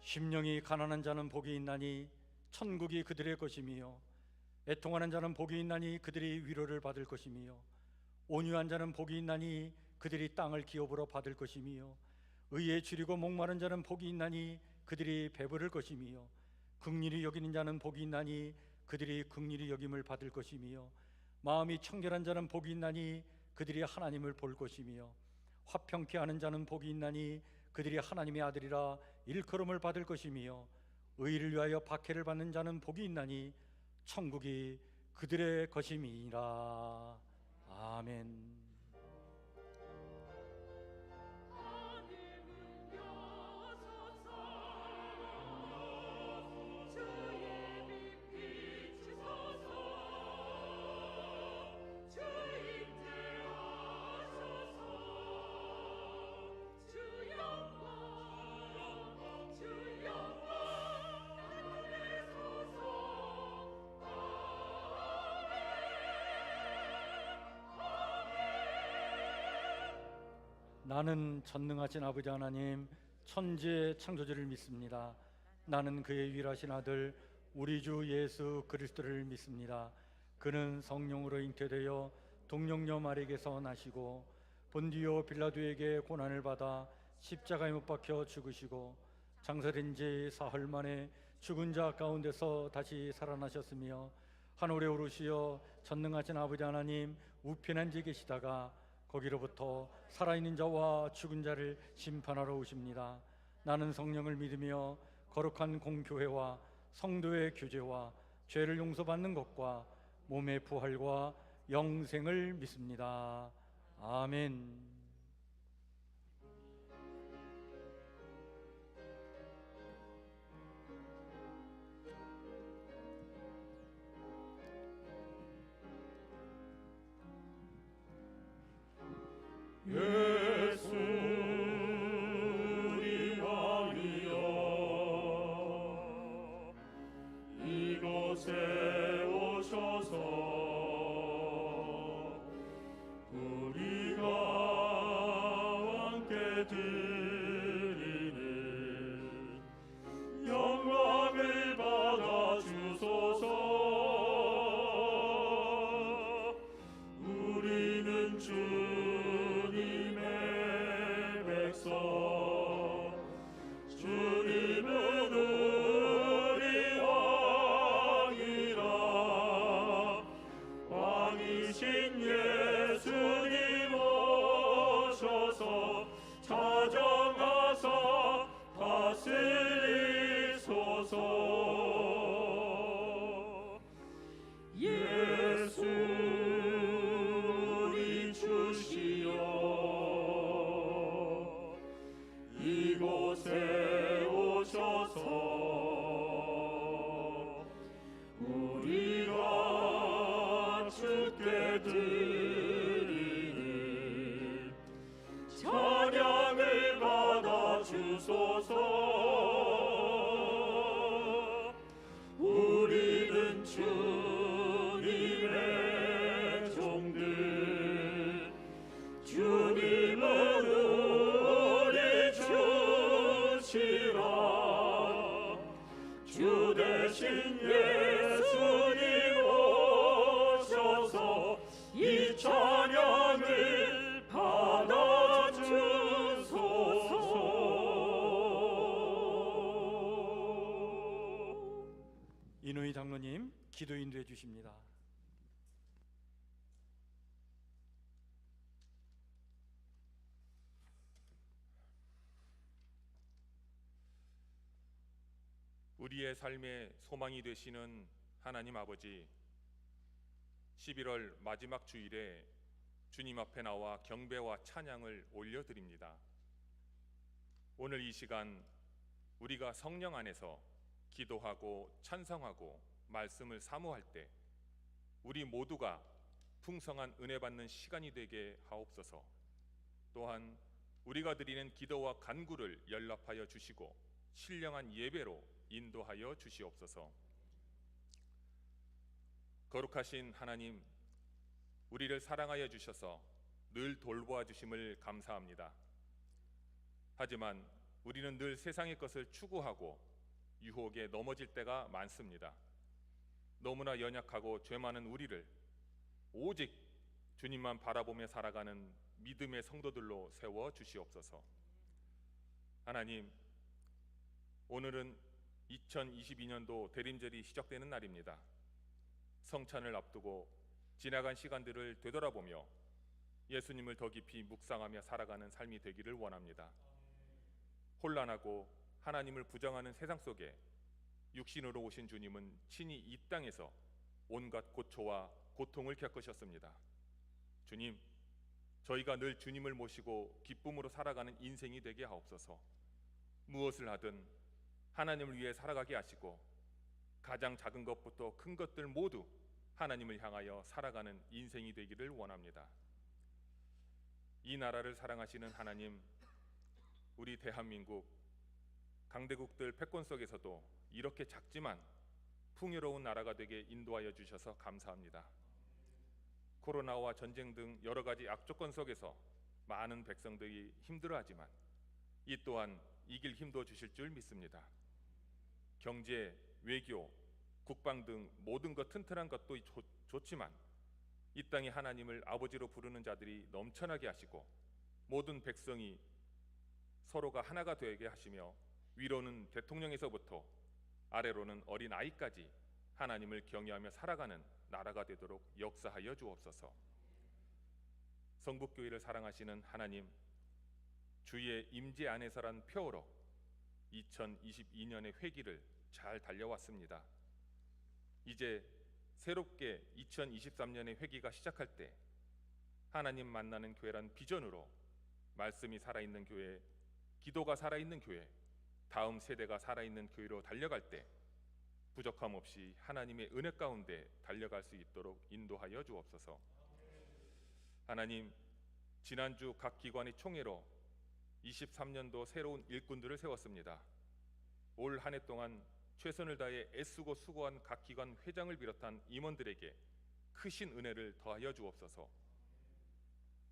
심령이 가난한 자는 복이 있나니 천국이 그들의 것이며, 애통하는 자는 복이 있나니 그들이 위로를 받을 것이며, 온유한 자는 복이 있나니 그들이 땅을 기업으로 받을 것이며, 의에 줄이고 목마른 자는 복이 있나니 그들이 배부를 것이며, 긍휼히 여기는 자는 복이 있나니 그들이 긍휼히 여김을 받을 것이며, 마음이 청결한 자는 복이 있나니 그들이 하나님을 볼 것이며, 화평케 하는 자는 복이 있나니 그들이 하나님의 아들이라 일컬음을 받을 것이며, 의를 위하여 박해를 받는 자는 복이 있나니 천국이 그들의 것임이니라. 아멘. 나는 전능하신 아버지 하나님, 천지의 창조주를 믿습니다. 나는 그의 유일하신 아들 우리 주 예수 그리스도를 믿습니다. 그는 성령으로 잉태되어 동정녀 마리에게서 나시고 본디오 빌라도에게 고난을 받아 십자가에 못 박혀 죽으시고 장사된 지 사흘 만에 죽은 자 가운데서 다시 살아나셨으며, 하늘에 오르시어 전능하신 아버지 하나님 우편에 앉아 계시다가 거기로부터 살아있는 자와 죽은 자를 심판하러 오십니다. 나는 성령을 믿으며 거룩한 공교회와 성도의 교제와 죄를 용서받는 것과 몸의 부활과 영생을 믿습니다. 아멘. 예수 우리가 위하여 이곳에 오셔서 우리가 함께 드리는 영광을 받아 주소서. 우리는 주님의 백성, 주님은 우리 왕이라. 왕이신 예수님 오셔서 자정하사 다스리소서. 예수 우리 주시여 이곳에 오셔서 우리가 주께 드리는 찬양을 받아 주소서. 우리는 주님의 종들, 주님은 우리 주시라. 주 대신 예수님 오셔서 이 찬양을 받아 주소서. 이노희 장로님 기도 인도해 주십니다. 우리의 삶의 소망이 되시는 하나님 아버지, 11월 마지막 주일에 주님 앞에 나와 경배와 찬양을 올려드립니다. 오늘 이 시간 우리가 성령 안에서 기도하고 찬송하고 말씀을 사모할 때 우리 모두가 풍성한 은혜 받는 시간이 되게 하옵소서. 또한 우리가 드리는 기도와 간구를 연락하여 주시고 신령한 예배로 인도하여 주시옵소서. 거룩하신 하나님, 우리를 사랑하여 주셔서 늘 돌보아 주심을 감사합니다. 하지만 우리는 늘 세상의 것을 추구하고 유혹에 넘어질 때가 많습니다. 너무나 연약하고 죄 많은 우리를 오직 주님만 바라보며 살아가는 믿음의 성도들로 세워 주시옵소서. 하나님, 오늘은 2022년도 대림절이 시작되는 날입니다. 성찬을 앞두고 지나간 시간들을 되돌아보며 예수님을 더 깊이 묵상하며 살아가는 삶이 되기를 원합니다. 혼란하고 하나님을 부정하는 세상 속에 육신으로 오신 주님은 친히 이 땅에서 온갖 고초와 고통을 겪으셨습니다. 주님, 저희가 늘 주님을 모시고 기쁨으로 살아가는 인생이 되게 하옵소서. 무엇을 하든 하나님을 위해 살아가게 하시고 가장 작은 것부터 큰 것들 모두 하나님을 향하여 살아가는 인생이 되기를 원합니다. 이 나라를 사랑하시는 하나님, 우리 대한민국 강대국들 패권 속에서도 이렇게 작지만 풍요로운 나라가 되게 인도하여 주셔서 감사합니다. 코로나와 전쟁 등 여러 가지 악조건 속에서 많은 백성들이 힘들어하지만 이 또한 이길 힘도 주실 줄 믿습니다. 경제, 외교, 국방 등 모든 것 튼튼한 것도 좋지만 이 땅에 하나님을 아버지로 부르는 자들이 넘쳐나게 하시고 모든 백성이 서로가 하나가 되게 하시며 위로는 대통령에서부터 아래로는 어린 아이까지 하나님을 경외하며 살아가는 나라가 되도록 역사하여 주옵소서. 성북교회를 사랑하시는 하나님, 주의 임재 안에서란 표어로 2022년의 회기를 잘 달려왔습니다. 이제 새롭게 2023년의 회기가 시작할 때 하나님 만나는 교회란 비전으로 말씀이 살아있는 교회, 기도가 살아있는 교회, 다음 세대가 살아있는 교회로 달려갈 때 부족함 없이 하나님의 은혜 가운데 달려갈 수 있도록 인도하여 주옵소서. 하나님, 지난주 각 기관의 총회로 23년도 새로운 일꾼들을 세웠습니다. 올 한 해 동안 최선을 다해 애쓰고 수고한 각 기관 회장을 비롯한 임원들에게 크신 은혜를 더하여 주옵소서.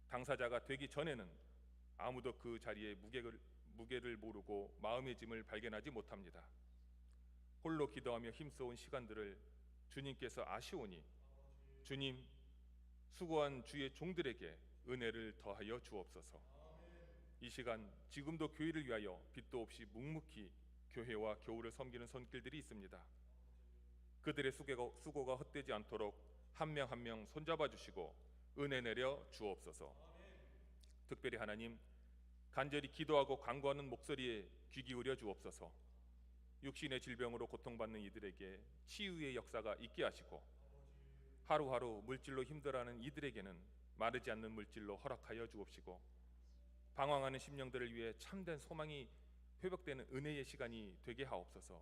당사자가 되기 전에는 아무도 그 자리에 무게를 모르고 마음의 짐을 발견하지 못합니다. 홀로 기도하며 힘써온 시간들을 주님께서 아시오니 주님, 수고한 주의 종들에게 은혜를 더하여 주옵소서. 이 시간 지금도 교회를 위하여 빛도 없이 묵묵히 교회와 교우를 섬기는 손길들이 있습니다. 그들의 수고가 헛되지 않도록 한 명 한 명 손잡아 주시고 은혜 내려 주옵소서. 특별히 하나님, 간절히 기도하고 간구하는 목소리에 귀 기울여 주옵소서. 육신의 질병으로 고통받는 이들에게 치유의 역사가 있게 하시고 하루하루 물질로 힘들어하는 이들에게는 마르지 않는 물질로 허락하여 주옵시고 방황하는 심령들을 위해 참된 소망이 회복되는 은혜의 시간이 되게 하옵소서.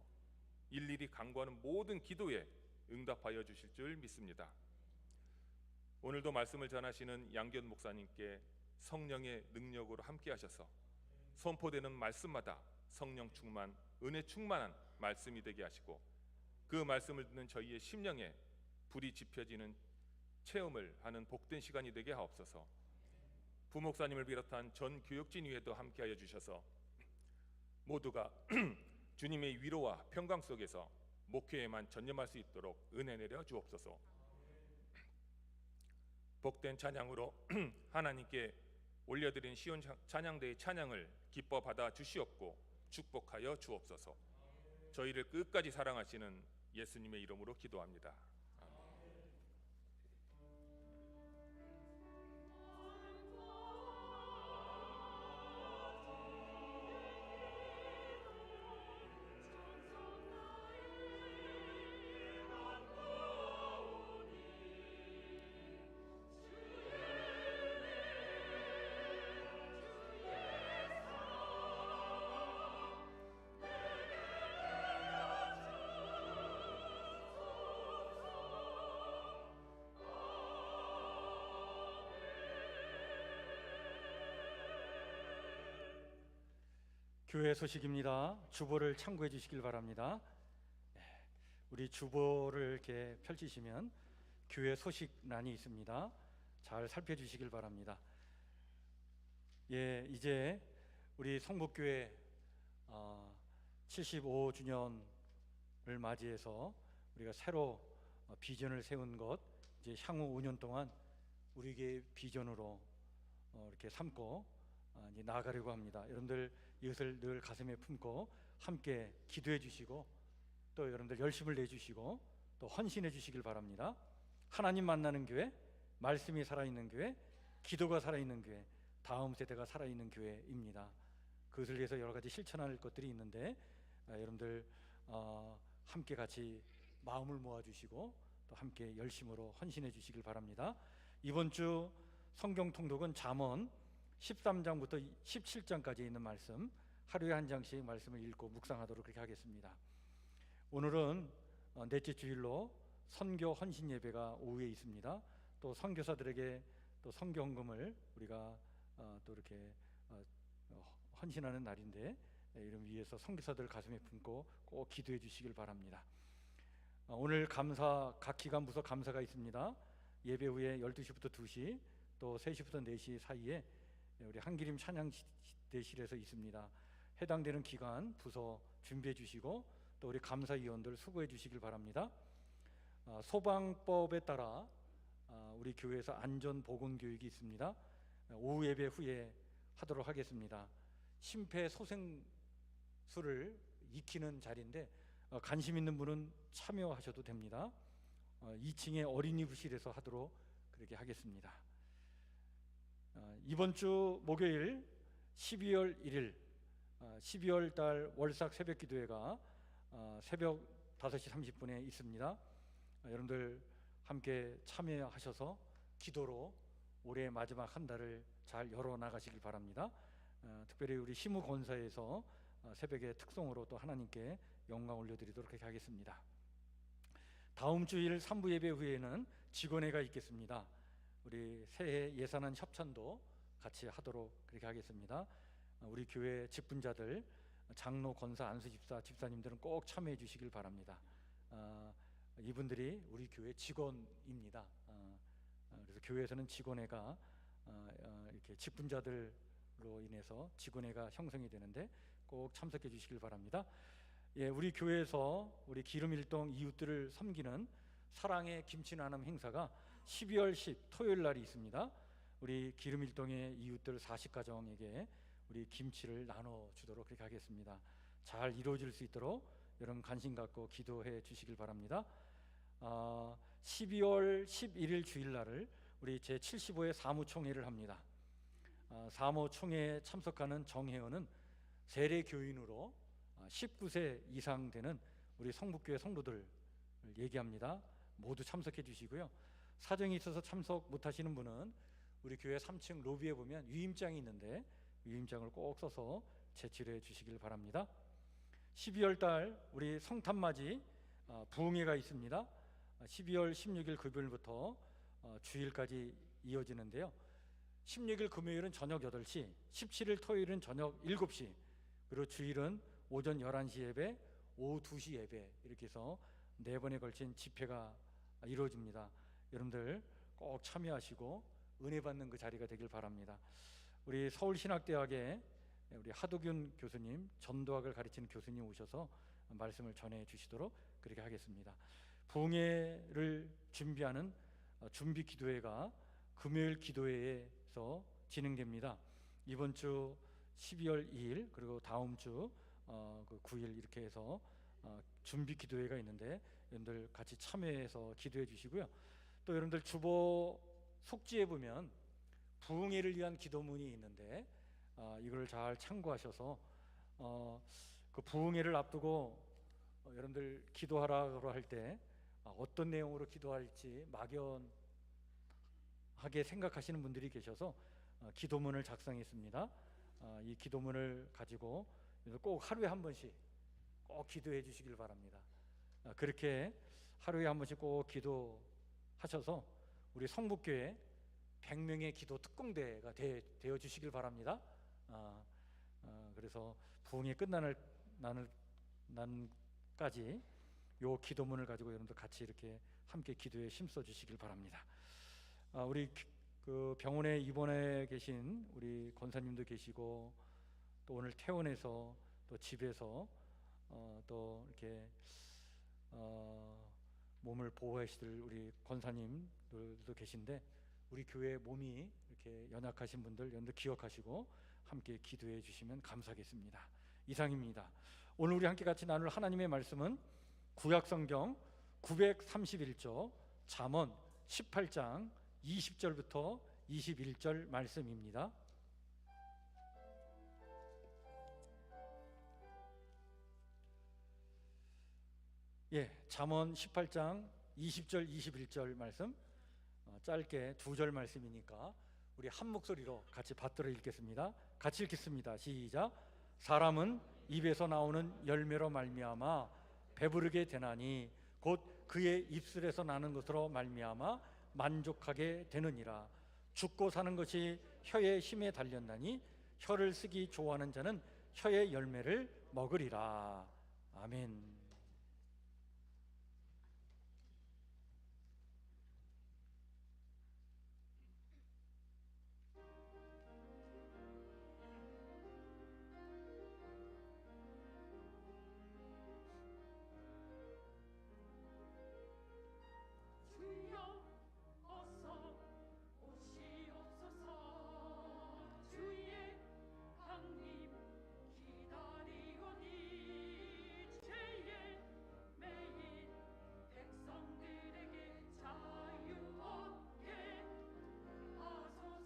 일일이 간구하는 모든 기도에 응답하여 주실 줄 믿습니다. 오늘도 말씀을 전하시는 양견 목사님께 성령의 능력으로 함께 하셔서 선포되는 말씀마다 성령 충만, 은혜 충만한 말씀이 되게 하시고 그 말씀을 듣는 저희의 심령에 불이 지펴지는 체험을 하는 복된 시간이 되게 하옵소서. 부목사님을 비롯한 전 교육진 위에도 함께하여 주셔서 모두가 주님의 위로와 평강 속에서 목회에만 전념할 수 있도록 은혜 내려 주옵소서. 복된 찬양으로 하나님께 올려드린 시온 찬양대의 찬양을 기뻐 받아 주시옵고 축복하여 주옵소서. 저희를 끝까지 사랑하시는 예수님의 이름으로 기도합니다. 교회 소식입니다. 주보를 참고해 주시길 바랍니다. 우리 주보를 이렇게 펼치시면 교회 소식란이 있습니다. 잘 살펴주시길 바랍니다. 이제 우리 성북교회 75주년을 맞이해서 우리가 새로 비전을 세운 것, 이제 향후 5년 동안 우리에게 비전으로 이렇게 삼고 이제 나아가려고 합니다. 여러분들 이것을 늘 가슴에 품고 함께 기도해 주시고 또 여러분들 열심을 내 주시고 또 헌신해 주시길 바랍니다. 하나님 만나는 교회, 말씀이 살아있는 교회, 기도가 살아있는 교회, 다음 세대가 살아있는 교회입니다. 그것을 위해서 여러 가지 실천할 것들이 있는데 여러분들 함께 같이 마음을 모아주시고 또 함께 열심으로 헌신해 주시길 바랍니다. 이번 주 성경 통독은 잠언 13장부터 17장까지 있는 말씀, 하루에 한 장씩 말씀을 읽고 묵상하도록 그렇게 하겠습니다. 오늘은 넷째 주일로 선교 헌신 예배가 오후에 있습니다. 또 선교사들에게 또 선교 헌금을 우리가 또 이렇게 헌신하는 날인데 이름 위해서 선교사들 가슴에 품고 꼭 기도해 주시길 바랍니다. 오늘 감사 각 기관 부서 감사가 있습니다. 예배 후에 12시부터 2시 또 3시부터 4시 사이에 우리 한기림 찬양대실에서 있습니다. 해당되는 기관 부서 준비해 주시고 또 우리 감사위원들 수고해 주시길 바랍니다. 소방법에 따라 우리 교회에서 안전보건교육이 있습니다. 오후 예배 후에 하도록 하겠습니다. 심폐소생술을 익히는 자리인데 관심 있는 분은 참여하셔도 됩니다. 2층의 어린이 부실에서 하도록 그렇게 하겠습니다. 이번 주 목요일 12월 1일 12월 달 월삭 새벽 기도회가 새벽 5시 30분에 있습니다. 여러분들 함께 참여하셔서 기도로 올해 마지막 한 달을 잘 열어나가시길 바랍니다. 특별히 우리 시무권사에서 새벽에 특송으로 또 하나님께 영광 올려드리도록 그렇게 하겠습니다. 다음 주일 3부 예배 후에는 직원회가 있겠습니다. 우리 새해 예산안 협찬도 같이 하도록 그렇게 하겠습니다. 우리 교회 직분자들, 장로, 권사, 안수집사, 집사님들은 꼭 참여해 주시길 바랍니다. 이분들이 우리 교회 직원입니다. 그래서 교회에서는 직원회가 이렇게 직분자들로 인해서 직원회가 형성이 되는데 꼭 참석해 주시길 바랍니다. 예, 우리 교회에서 우리 기름일동 이웃들을 섬기는 사랑의 김치 나눔 행사가 12월 10 토요일 날이 있습니다. 우리 기름일동의 이웃들 40가정에게 우리 김치를 나눠주도록 그렇게 하겠습니다. 잘 이루어질 수 있도록 여러분 관심 갖고 기도해 주시길 바랍니다. 12월 11일 주일날을 우리 제75회 사무총회를 합니다. 사무총회에 참석하는 정회원은 세례교인으로 19세 이상 되는 우리 성북교회 성도들 얘기합니다. 모두 참석해 주시고요. 사정이 있어서 참석 못하시는 분은 우리 교회 3층 로비에 보면 위임장이 있는데 위임장을 꼭 써서 제출해 주시길 바랍니다. 12월 달 우리 성탄맞이 부흥회가 있습니다. 12월 16일 금요일부터 주일까지 이어지는데요. 16일 금요일은 저녁 8시, 17일 토요일은 저녁 7시, 그리고 주일은 오전 11시 예배, 오후 2시 예배, 이렇게 해서 4번에 걸친 집회가 이루어집니다. 여러분들 꼭 참여하시고 은혜 받는 그 자리가 되길 바랍니다. 우리 서울신학대학에 우리 하도균 교수님, 전도학을 가르치는 교수님 오셔서 말씀을 전해 주시도록 그렇게 하겠습니다. 부흥회를 준비하는 준비 기도회가 금요일 기도회에서 진행됩니다. 이번 주 12월 2일 그리고 다음 주 그 9일 이렇게 해서 준비 기도회가 있는데 여러분들 같이 참여해서 기도해 주시고요. 또 여러분들 주보 속지에 보면 부흥회를 위한 기도문이 있는데 이걸 잘 참고하셔서 그 부흥회를 앞두고 여러분들 기도하라고 할 때 어떤 내용으로 기도할지 막연하게 생각하시는 분들이 계셔서 기도문을 작성했습니다. 이 기도문을 가지고 꼭 하루에 한 번씩 꼭 기도해 주시길 바랍니다. 그렇게 하루에 한 번씩 꼭 기도하셔서 우리 성북교회 100명의 기도 특공대가 되어 주시길 바랍니다. 그래서 부흥이 끝나는 날까지 요 기도문을 가지고 여러분들 같이 이렇게 함께 기도에 힘써 주시길 바랍니다. 우리 그 병원에 입원해 계신 우리 권사님도 계시고 또 오늘 퇴원해서 또 또 집에서 또 이렇게 몸을 보호하실 우리 권사님들도 계신데, 우리 교회 몸이 이렇게 연약하신 분들 연도 기억하시고 함께 기도해 주시면 감사하겠습니다. 이상입니다. 오늘 우리 함께 같이 나눌 하나님의 말씀은 구약성경 931조 잠언 18장 20절부터 21절 말씀입니다. 잠언 18장 20절 21절 말씀, 짧게 2절 말씀이니까 우리 한 목소리로 같이 받들어 읽겠습니다. 같이 읽겠습니다. 시작. 사람은 입에서 나오는 열매로 말미암아 배부르게 되나니 곧 그의 입술에서 나는 것으로 말미암아 만족하게 되느니라. 죽고 사는 것이 혀의 힘에 달렸나니 혀를 쓰기 좋아하는 자는 혀의 열매를 먹으리라. 아멘. 주여 어서 오시옵소서. 주의 강림 기다리오니 죄의 매일 백성들에게 자유 얻게 하소서.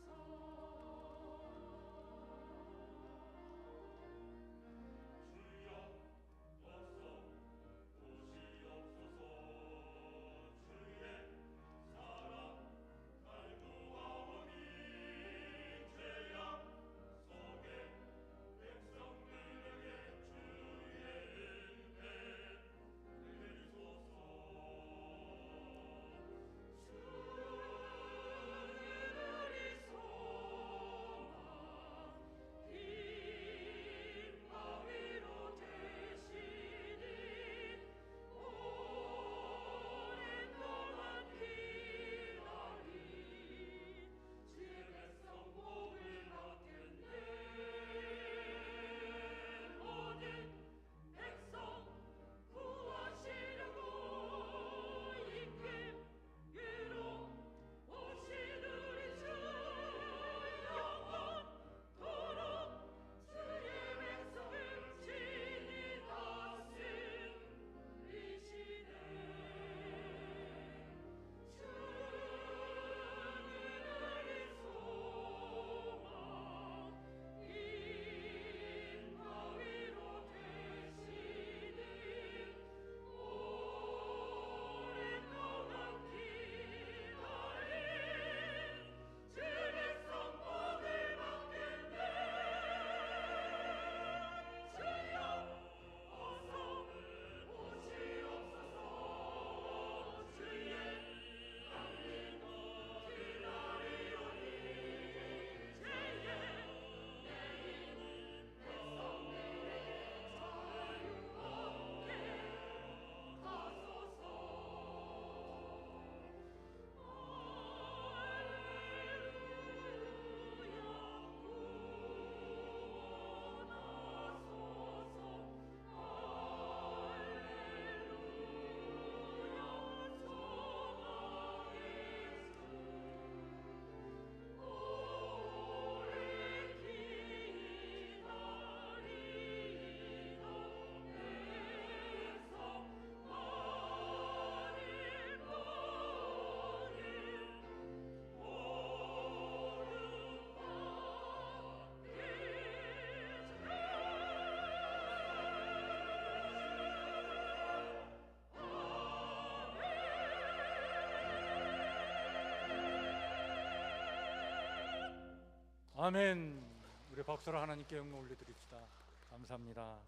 아멘. 우리 박수로 하나님께 영광 올려드립시다. 감사합니다.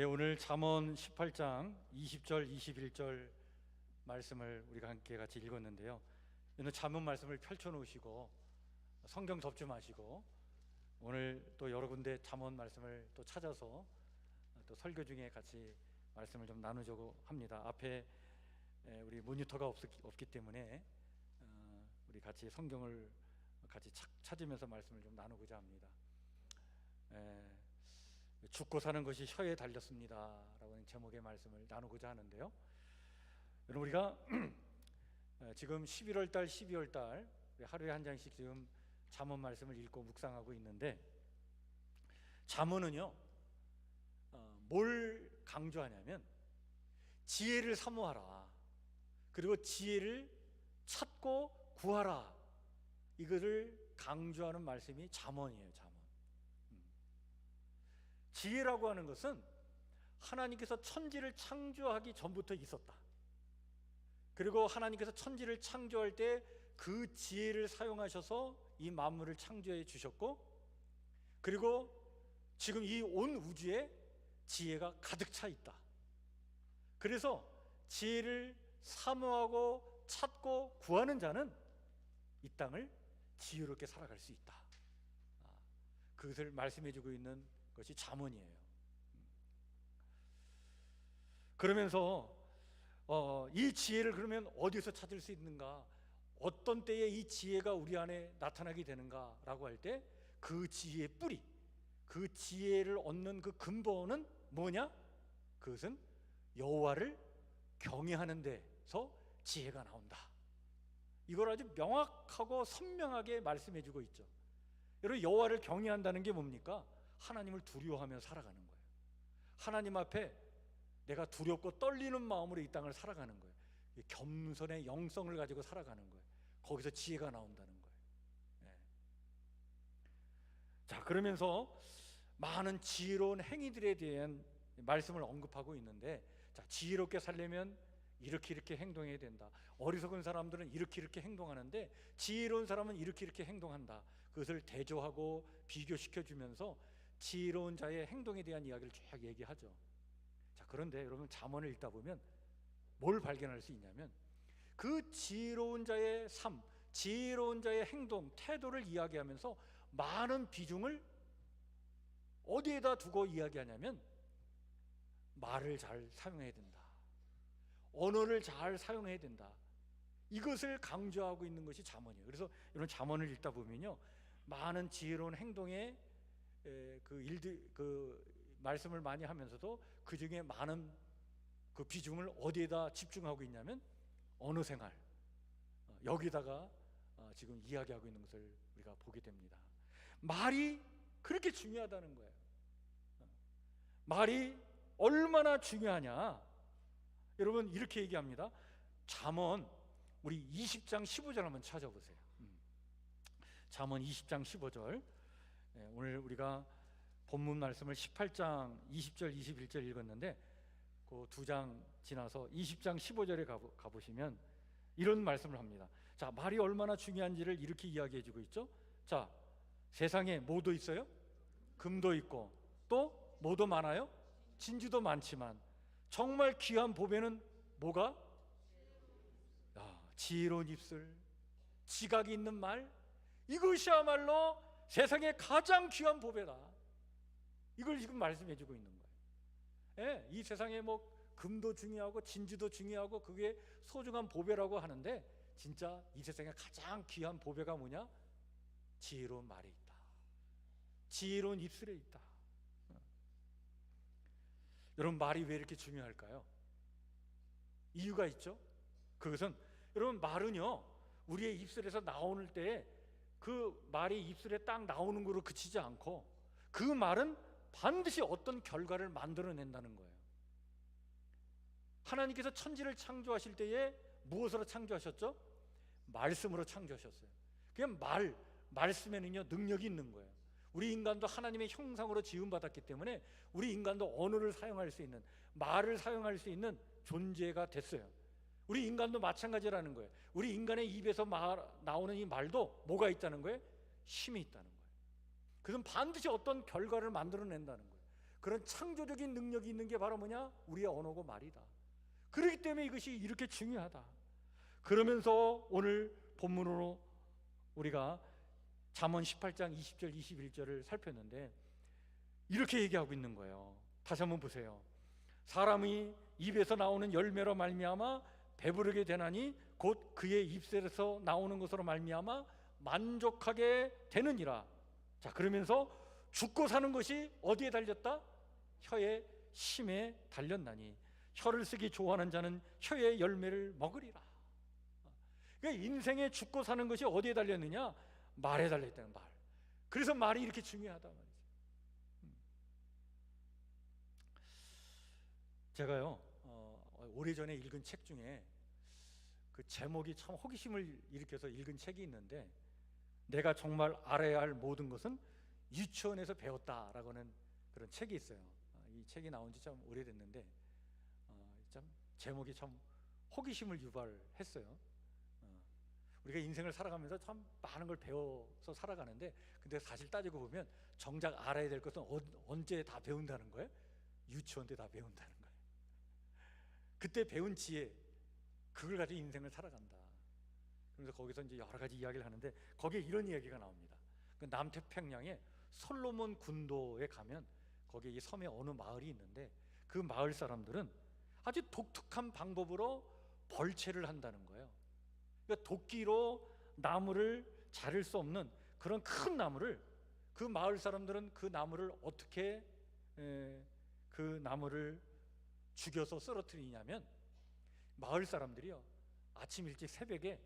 오늘 잠언 18장 20절 21절 말씀을 우리가 함께 같이 읽었는데요. 오늘 잠언 말씀을 펼쳐놓으시고 성경 접지 마시고 오늘 또 여러 군데 잠언 말씀을 또 찾아서 또 설교 중에 같이 말씀을 좀 나누자고 합니다. 앞에 우리 모니터가 없기 때문에 우리 같이 성경을 같이 찾으면서 말씀을 좀 나누고자 합니다. 죽고 사는 것이 혀에 달렸습니다 라고 하는 제목의 말씀을 나누고자 하는데요. 여러분, 우리가 지금 11월 달 12월 달 하루에 한 장씩 지금 잠언 말씀을 읽고 묵상하고 있는데, 잠언은요 뭘 강조하냐면 지혜를 사모하라, 그리고 지혜를 찾고 구하라, 이거를 강조하는 말씀이 잠언이에요. 잠언. 지혜라고 하는 것은 하나님께서 천지를 창조하기 전부터 있었다. 그리고 하나님께서 천지를 창조할 때 그 지혜를 사용하셔서 이 만물을 창조해 주셨고, 그리고 지금 이 온 우주에 지혜가 가득 차 있다. 그래서 지혜를 사모하고 찾고 구하는 자는 이 땅을 지혜롭게 살아갈 수 있다. 그것을 말씀해 주고 있는 것이 잠언이에요. 그러면서 이 지혜를 그러면 어디서 찾을 수 있는가, 어떤 때에 이 지혜가 우리 안에 나타나게 되는가라고 할 때, 그 지혜의 뿌리, 그 지혜를 얻는 그 근본은 뭐냐? 그것은 여호와를 경외하는 데서 지혜가 나온다. 이걸 아주 명확하고 선명하게 말씀해 주고 있죠. 여러분, 여호와를 경외한다는 게 뭡니까? 하나님을 두려워하며 살아가는 거예요. 하나님 앞에 내가 두렵고 떨리는 마음으로 이 땅을 살아가는 거예요. 겸손의 영성을 가지고 살아가는 거예요. 거기서 지혜가 나온다는 거예요. 네. 자, 그러면서 많은 지혜로운 행위들에 대한 말씀을 언급하고 있는데, 자, 지혜롭게 살려면 이렇게 행동해야 된다. 어리석은 사람들은 이렇게 행동하는데 지혜로운 사람은 이렇게 행동한다. 그것을 대조하고 비교시켜 주면서 지혜로운 자의 행동에 대한 이야기를 쭉 얘기하죠. 자, 그런데 여러분, 잠언을 읽다 보면 뭘 발견할 수 있냐면, 그 지혜로운 자의 삶, 지혜로운 자의 행동, 태도를 이야기하면서 많은 비중을 어디에다 두고 이야기하냐면, 말을 잘 사용해야 된다, 언어를 잘 사용해야 된다, 이것을 강조하고 있는 것이 잠언이에요. 그래서 이런 잠언을 읽다 보면요, 많은 지혜로운 행동의 그 일들, 그 말씀을 많이 하면서도 그 중에 많은 그 비중을 어디에다 집중하고 있냐면 언어 생활, 여기다가 지금 이야기하고 있는 것을 우리가 보게 됩니다. 말이 그렇게 중요하다는 거예요. 말이 얼마나 중요하냐, 여러분 이렇게 얘기합니다. 잠언 우리 20장 15절 한번 찾아보세요. 잠언 20장 15절. 오늘 우리가 본문 말씀을 18장 20절 21절 읽었는데, 그 두 장 지나서 20장 15절에 가보시면 이런 말씀을 합니다. 자, 말이 얼마나 중요한지를 이렇게 이야기해 주고 있죠. 자, 세상에 뭐도 있어요? 금도 있고, 또 뭐도 많아요? 진주도 많지만 정말 귀한 보배는 뭐가? 지혜로운 입술, 지각이 있는 말, 이것이야말로 세상에 가장 귀한 보배다. 이걸 지금 말씀해 주고 있는 거예요. 예, 이 세상에 뭐 금도 중요하고 진주도 중요하고 그게 소중한 보배라고 하는데, 진짜 이 세상에 가장 귀한 보배가 뭐냐? 지혜로운 말에 있다, 지혜로운 입술에 있다. 여러분, 말이 왜 이렇게 중요할까요? 이유가 있죠. 그것은 여러분, 말은요 우리의 입술에서 나오는 때 그 말이 입술에 딱 나오는 거로 그치지 않고, 그 말은 반드시 어떤 결과를 만들어낸다는 거예요. 하나님께서 천지를 창조하실 때에 무엇으로 창조하셨죠? 말씀으로 창조하셨어요. 그냥 말씀에는요 능력이 있는 거예요. 우리 인간도 하나님의 형상으로 지음받았기 때문에 우리 인간도 언어를 사용할 수 있는, 말을 사용할 수 있는 존재가 됐어요. 우리 인간도 마찬가지라는 거예요. 우리 인간의 입에서 나오는 이 말도 뭐가 있다는 거예요? 힘이 있다는 거예요. 그것은 반드시 어떤 결과를 만들어낸다는 거예요. 그런 창조적인 능력이 있는 게 바로 뭐냐? 우리의 언어고 말이다. 그렇기 때문에 이것이 이렇게 중요하다. 그러면서 오늘 본문으로 우리가 잠언 18장 20절 21절을 살폈는데, 이렇게 얘기하고 있는 거예요. 다시 한번 보세요. 사람이 입에서 나오는 열매로 말미암아 배부르게 되나니 곧 그의 입술에서 나오는 것으로 말미암아 만족하게 되느니라. 자, 그러면서 죽고 사는 것이 어디에 달렸다? 혀의 심에 달렸나니 혀를 쓰기 좋아하는 자는 혀의 열매를 먹으리라. 그러니까 인생에 죽고 사는 것이 어디에 달렸느냐? 말에 달려있다는 말. 그래서 말이 이렇게 중요하다 말이죠. 제가요 오래전에 읽은 책 중에 그 제목이 참 호기심을 일으켜서 읽은 책이 있는데, 내가 정말 알아야 할 모든 것은 유치원에서 배웠다라고 하는 그런 책이 있어요. 이 책이 나온 지 참 오래됐는데 참 제목이 참 호기심을 유발했어요. 우리가 인생을 살아가면서 참 많은 걸 배워서 살아가는데, 근데 사실 따지고 보면 정작 알아야 될 것은 언제 다 배운다는 거예요? 유치원 때 다 배운다는 거예요. 그때 배운 지혜, 그걸 가지고 인생을 살아간다. 그래서 거기서 이제 여러 가지 이야기를 하는데, 거기에 이런 이야기가 나옵니다. 그 남태평양에 솔로몬 군도에 가면 거기에 이 섬에 어느 마을이 있는데, 그 마을 사람들은 아주 독특한 방법으로 벌채를 한다는 거예요. 그러니까 도끼로 나무를 자를 수 없는 그런 큰 나무를, 그 마을 사람들은 그 나무를 어떻게 그 나무를 죽여서 쓰러뜨리냐면, 마을 사람들이요 아침 일찍 새벽에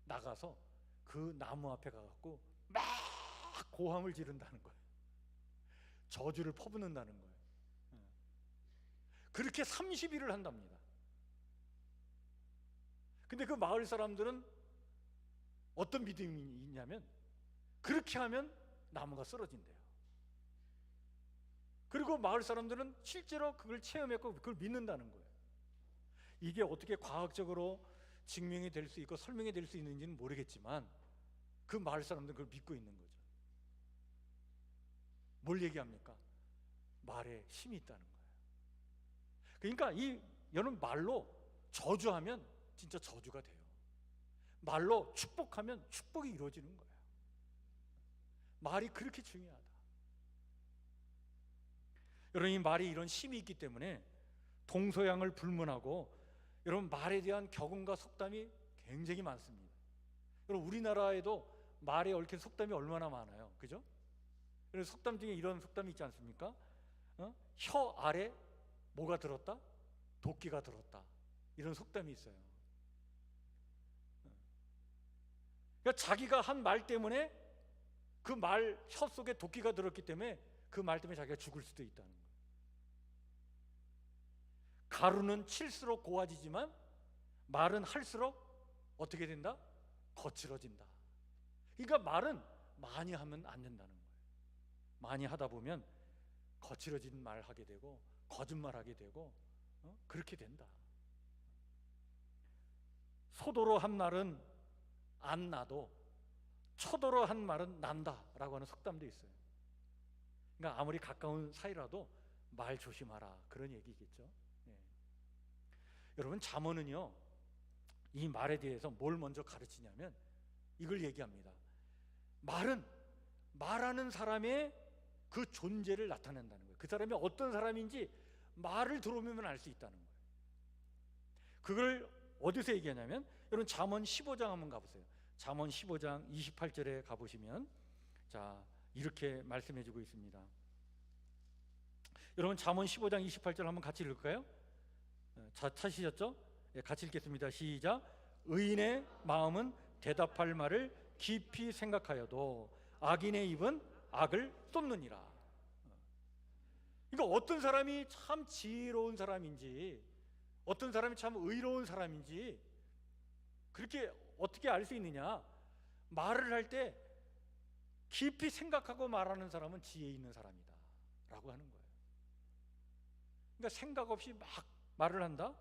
나가서 그 나무 앞에 가갖고 막 고함을 지른다는 거예요. 저주를 퍼붓는다는 거예요. 그렇게 30일을 한답니다. 근데 그 마을 사람들은 어떤 믿음이 있냐면, 그렇게 하면 나무가 쓰러진대요. 그리고 마을 사람들은 실제로 그걸 체험했고 그걸 믿는다는 거예요. 이게 어떻게 과학적으로 증명이 될 수 있고 설명이 될 수 있는지는 모르겠지만, 그 마을 사람들은 그걸 믿고 있는 거죠. 뭘 얘기합니까? 말에 힘이 있다는 거예요. 그러니까 여러분, 말로 저주하면 진짜 저주가 돼요. 말로 축복하면 축복이 이루어지는 거예요. 말이 그렇게 중요하다. 여러분, 이 말이 이런 힘이 있기 때문에 동서양을 불문하고, 여러분, 말에 대한 격언과 속담이 굉장히 많습니다. 여러분, 우리나라에도 말에 얽힌 속담이 얼마나 많아요, 그죠? 그래서 속담 중에 이런 속담이 있지 않습니까? 혀 아래 뭐가 들었다? 도끼가 들었다. 이런 속담이 있어요. 그러니까 자기가 한 말 때문에, 그 말 혀 속에 도끼가 들었기 때문에 그 말 때문에 자기가 죽을 수도 있다는 거예요. 가루는 칠수록 고와지지만 말은 할수록 어떻게 된다? 거칠어진다. 그러니까 말은 많이 하면 안 된다는 거예요. 많이 하다 보면 거칠어진 말 하게 되고 거짓말 하게 되고 그렇게 된다. 소도로 한 말은 안 나도 초도로 한 말은 난다라고 하는 속담도 있어요. 그러니까 아무리 가까운 사이라도 말 조심하라, 그런 얘기겠죠. 예. 여러분, 잠언은요 이 말에 대해서 뭘 먼저 가르치냐면 이걸 얘기합니다. 말은 말하는 사람의 그 존재를 나타낸다는 거예요. 그 사람이 어떤 사람인지 말을 들어보면 알 수 있다는 거예요. 그걸 어디서 얘기하냐면, 여러분 잠언 15장 한번 가보세요. 잠언 15장 28절에 가보시면 자 이렇게 말씀해주고 있습니다. 여러분, 잠언 15장 28절 한번 같이 읽을까요? 찾으셨죠? 예, 같이 읽겠습니다. 시작. 의인의 마음은 대답할 말을 깊이 생각하여도 악인의 입은 악을 쏟느니라. 그러니까 어떤 사람이 참 지혜로운 사람인지, 어떤 사람이 참 의로운 사람인지 그렇게 어떻게 알 수 있느냐? 말을 할 때 깊이 생각하고 말하는 사람은 지혜 있는 사람이다 라고 하는 거예요. 그러니까 생각 없이 막 말을 한다?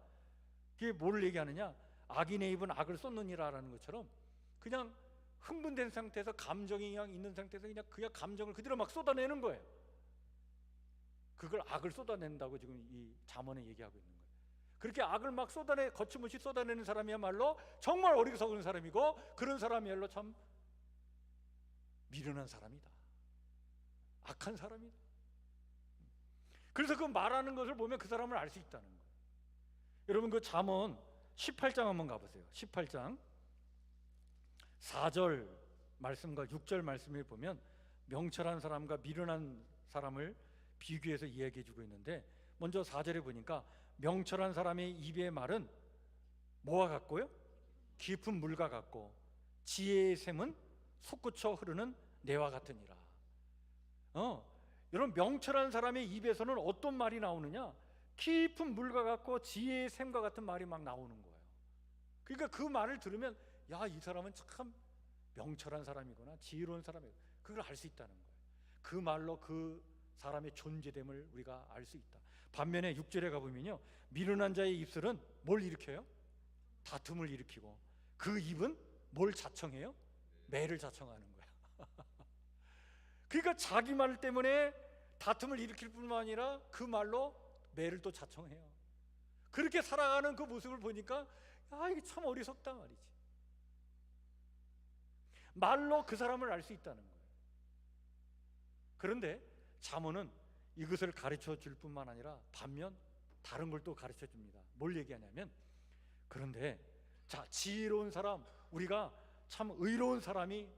그게 뭘 얘기하느냐? 악인의 입은 악을 쏟느니라라는 것처럼 그냥 흥분된 상태에서, 감정이 그냥 있는 상태에서 그냥 감정을 그대로 막 쏟아내는 거예요. 그걸 악을 쏟아낸다고 지금 이 잠언에 얘기하고 있는 거예요. 그렇게 악을 막 거침없이 쏟아내는 사람이야말로 정말 어리석은 사람이고, 그런 사람이야말로 참 미련한 사람이다, 악한 사람이다. 그래서 그 말하는 것을 보면 그 사람을 알 수 있다는 거예요. 여러분, 그 잠언 18장 한번 가보세요. 18장 4절 말씀과 6절 말씀에 보면 명철한 사람과 미련한 사람을 비교해서 이야기해 주고 있는데, 먼저 4절에 보니까 명철한 사람의 입의 말은 뭐와 같고요? 깊은 물과 같고 지혜의 샘은 솟구쳐 흐르는 내와 같으니라. 여러분, 명철한 사람의 입에서는 어떤 말이 나오느냐? 깊은 물과 같고 지혜의 샘과 같은 말이 막 나오는 거예요. 그러니까 그 말을 들으면, 야, 이 사람은 참 명철한 사람이구나, 지혜로운 사람이구나, 그걸 알 수 있다는 거예요. 그 말로 그 사람의 존재됨을 우리가 알 수 있다. 반면에 6절에 가보면요, 미련한 자의 입술은 뭘 일으켜요? 다툼을 일으키고, 그 입은 뭘 자청해요? 매를 자청하는 거야. 그러니까 자기 말 때문에 다툼을 일으킬 뿐만 아니라 그 말로 매를 또 자청해요. 그렇게 살아가는 그 모습을 보니까, 아, 이게 참 어리석다 말이지. 말로 그 사람을 알 수 있다는 거예요. 그런데 잠언은 이것을 가르쳐 줄 뿐만 아니라 반면 다른 걸 또 가르쳐 줍니다. 뭘 얘기하냐면, 그런데 자, 지혜로운 사람, 우리가 참 의로운 사람이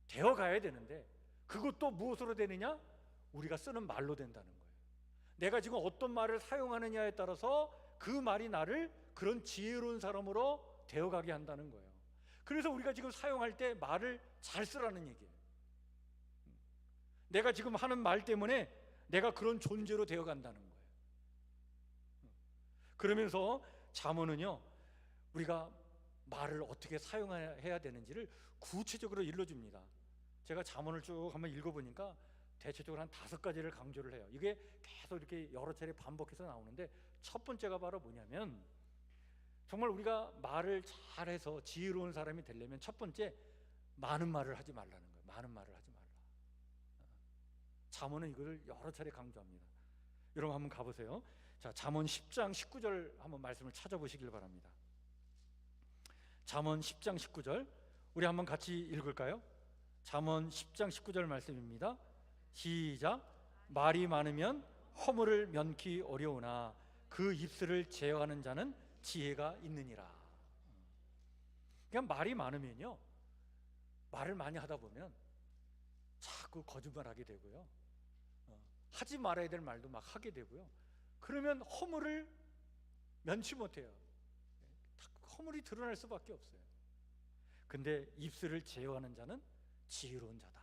되어 가야 되는데, 그것도 무엇으로 되느냐? 우리가 쓰는 말로 된다는 거예요. 내가 지금 어떤 말을 사용하느냐에 따라서 그 말이 나를 그런 지혜로운 사람으로 되어가게 한다는 거예요. 그래서 우리가 지금 사용할 때 말을 잘 쓰라는 얘기예요. 내가 지금 하는 말 때문에 내가 그런 존재로 되어간다는 거예요. 그러면서 잠언은요, 우리가 말을 어떻게 사용해야 되는지를 구체적으로 일러줍니다. 제가 잠언을 쭉 한번 읽어보니까 대체적으로 한 5가지를 강조를 해요. 이게 계속 이렇게 여러 차례 반복해서 나오는데, 첫 번째가 바로 뭐냐면, 정말 우리가 말을 잘해서 지혜로운 사람이 되려면 첫 번째, 많은 말을 하지 말라는 거예요. 많은 말을 하지 말라. 잠언은 이걸 여러 차례 강조합니다. 여러분 한번 가보세요. 자, 잠언 10장 19절 한번 말씀을 찾아보시길 바랍니다. 잠언 10장 19절 우리 한번 같이 읽을까요? 잠언 10장 19절 말씀입니다. 시작. 말이 많으면 허물을 면키 어려우나 그 입술을 제어하는 자는 지혜가 있느니라. 그냥 말이 많으면요, 말을 많이 하다 보면 자꾸 거짓말하게 되고요, 하지 말아야 될 말도 막 하게 되고요, 그러면 허물을 면치 못해요. 허물이 드러날 수밖에 없어요. 근데 입술을 제어하는 자는 지혜로운 자다.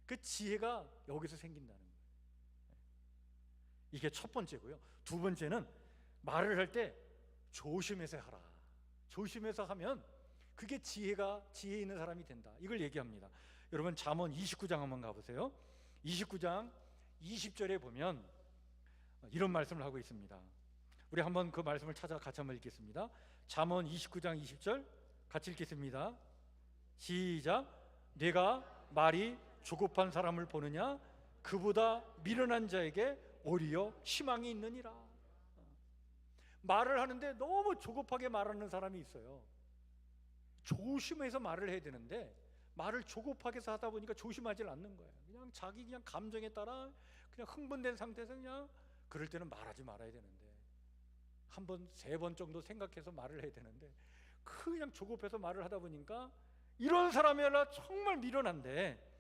그 지혜가 여기서 생긴다는 거예요. 이게 첫 번째고요. 두 번째는 말을 할 때 조심해서 하라. 조심해서 하면 그게 지혜 있는 사람이 된다. 이걸 얘기합니다. 여러분 잠언 29장 한번 가보세요. 29장 20절에 보면 이런 말씀을 하고 있습니다. 우리 한번 그 말씀을 찾아 같이 한번 읽겠습니다. 잠언 29장 20절 같이 읽겠습니다. 시작. 내가 말이 조급한 사람을 보느냐? 그보다 미련한 자에게 오히려 희망이 있느니라. 말을 하는데 너무 조급하게 말하는 사람이 있어요. 조심해서 말을 해야 되는데 말을 조급하게 해서 하다 보니까 조심하지 않는 거예요. 그냥 자기 그냥 감정에 따라 그냥 흥분된 상태에서 그냥, 그럴 때는 말하지 말아야 되는데 한 번, 3번 정도 생각해서 말을 해야 되는데 그냥 조급해서 말을 하다 보니까, 이런 사람이라 정말 미련한데,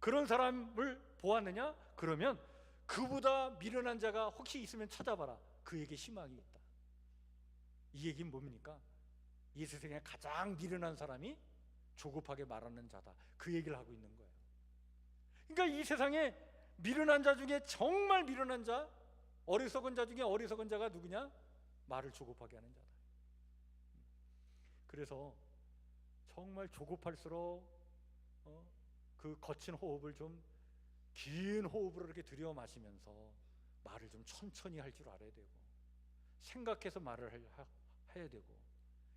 그런 사람을 보았느냐? 그러면 그보다 미련한 자가 혹시 있으면 찾아봐라. 그에게 희망이 있다. 이 얘기는 뭡니까? 이 세상에 가장 미련한 사람이 조급하게 말하는 자다. 그 얘기를 하고 있는 거예요. 그러니까 이 세상에 미련한 자 중에 정말 미련한 자, 어리석은 자 중에 어리석은 자가 누구냐? 말을 조급하게 하는 자다. 그래서 정말 조급할수록 그 거친 호흡을 좀 긴 호흡으로 이렇게 들여 마시면서 말을 좀 천천히 할 줄 알아야 되고, 생각해서 말을 해야 되고,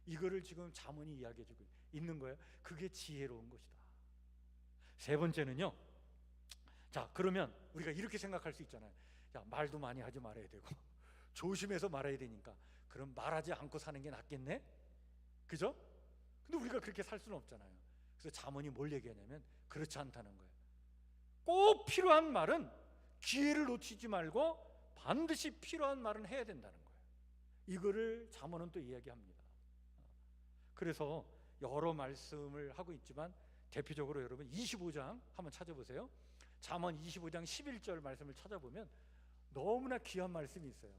이거를 지금 잠언이 이야기해주고 있는 거예요. 그게 지혜로운 것이다. 세 번째는요, 자, 그러면 우리가 이렇게 생각할 수 있잖아요. 야, 말도 많이 하지 말아야 되고 조심해서 말아야 되니까 그럼 말하지 않고 사는 게 낫겠네? 그죠? 근데 우리가 그렇게 살 수는 없잖아요. 그래서 잠언이 뭘 얘기하냐면 그렇지 않다는 거예요. 꼭 필요한 말은 기회를 놓치지 말고 반드시 필요한 말은 해야 된다는 거예요. 이거를 잠언은 또 이야기합니다. 그래서 여러 말씀을 하고 있지만 대표적으로 여러분 25장 한번 찾아보세요. 잠언 25장 11절 말씀을 찾아보면 너무나 귀한 말씀이 있어요.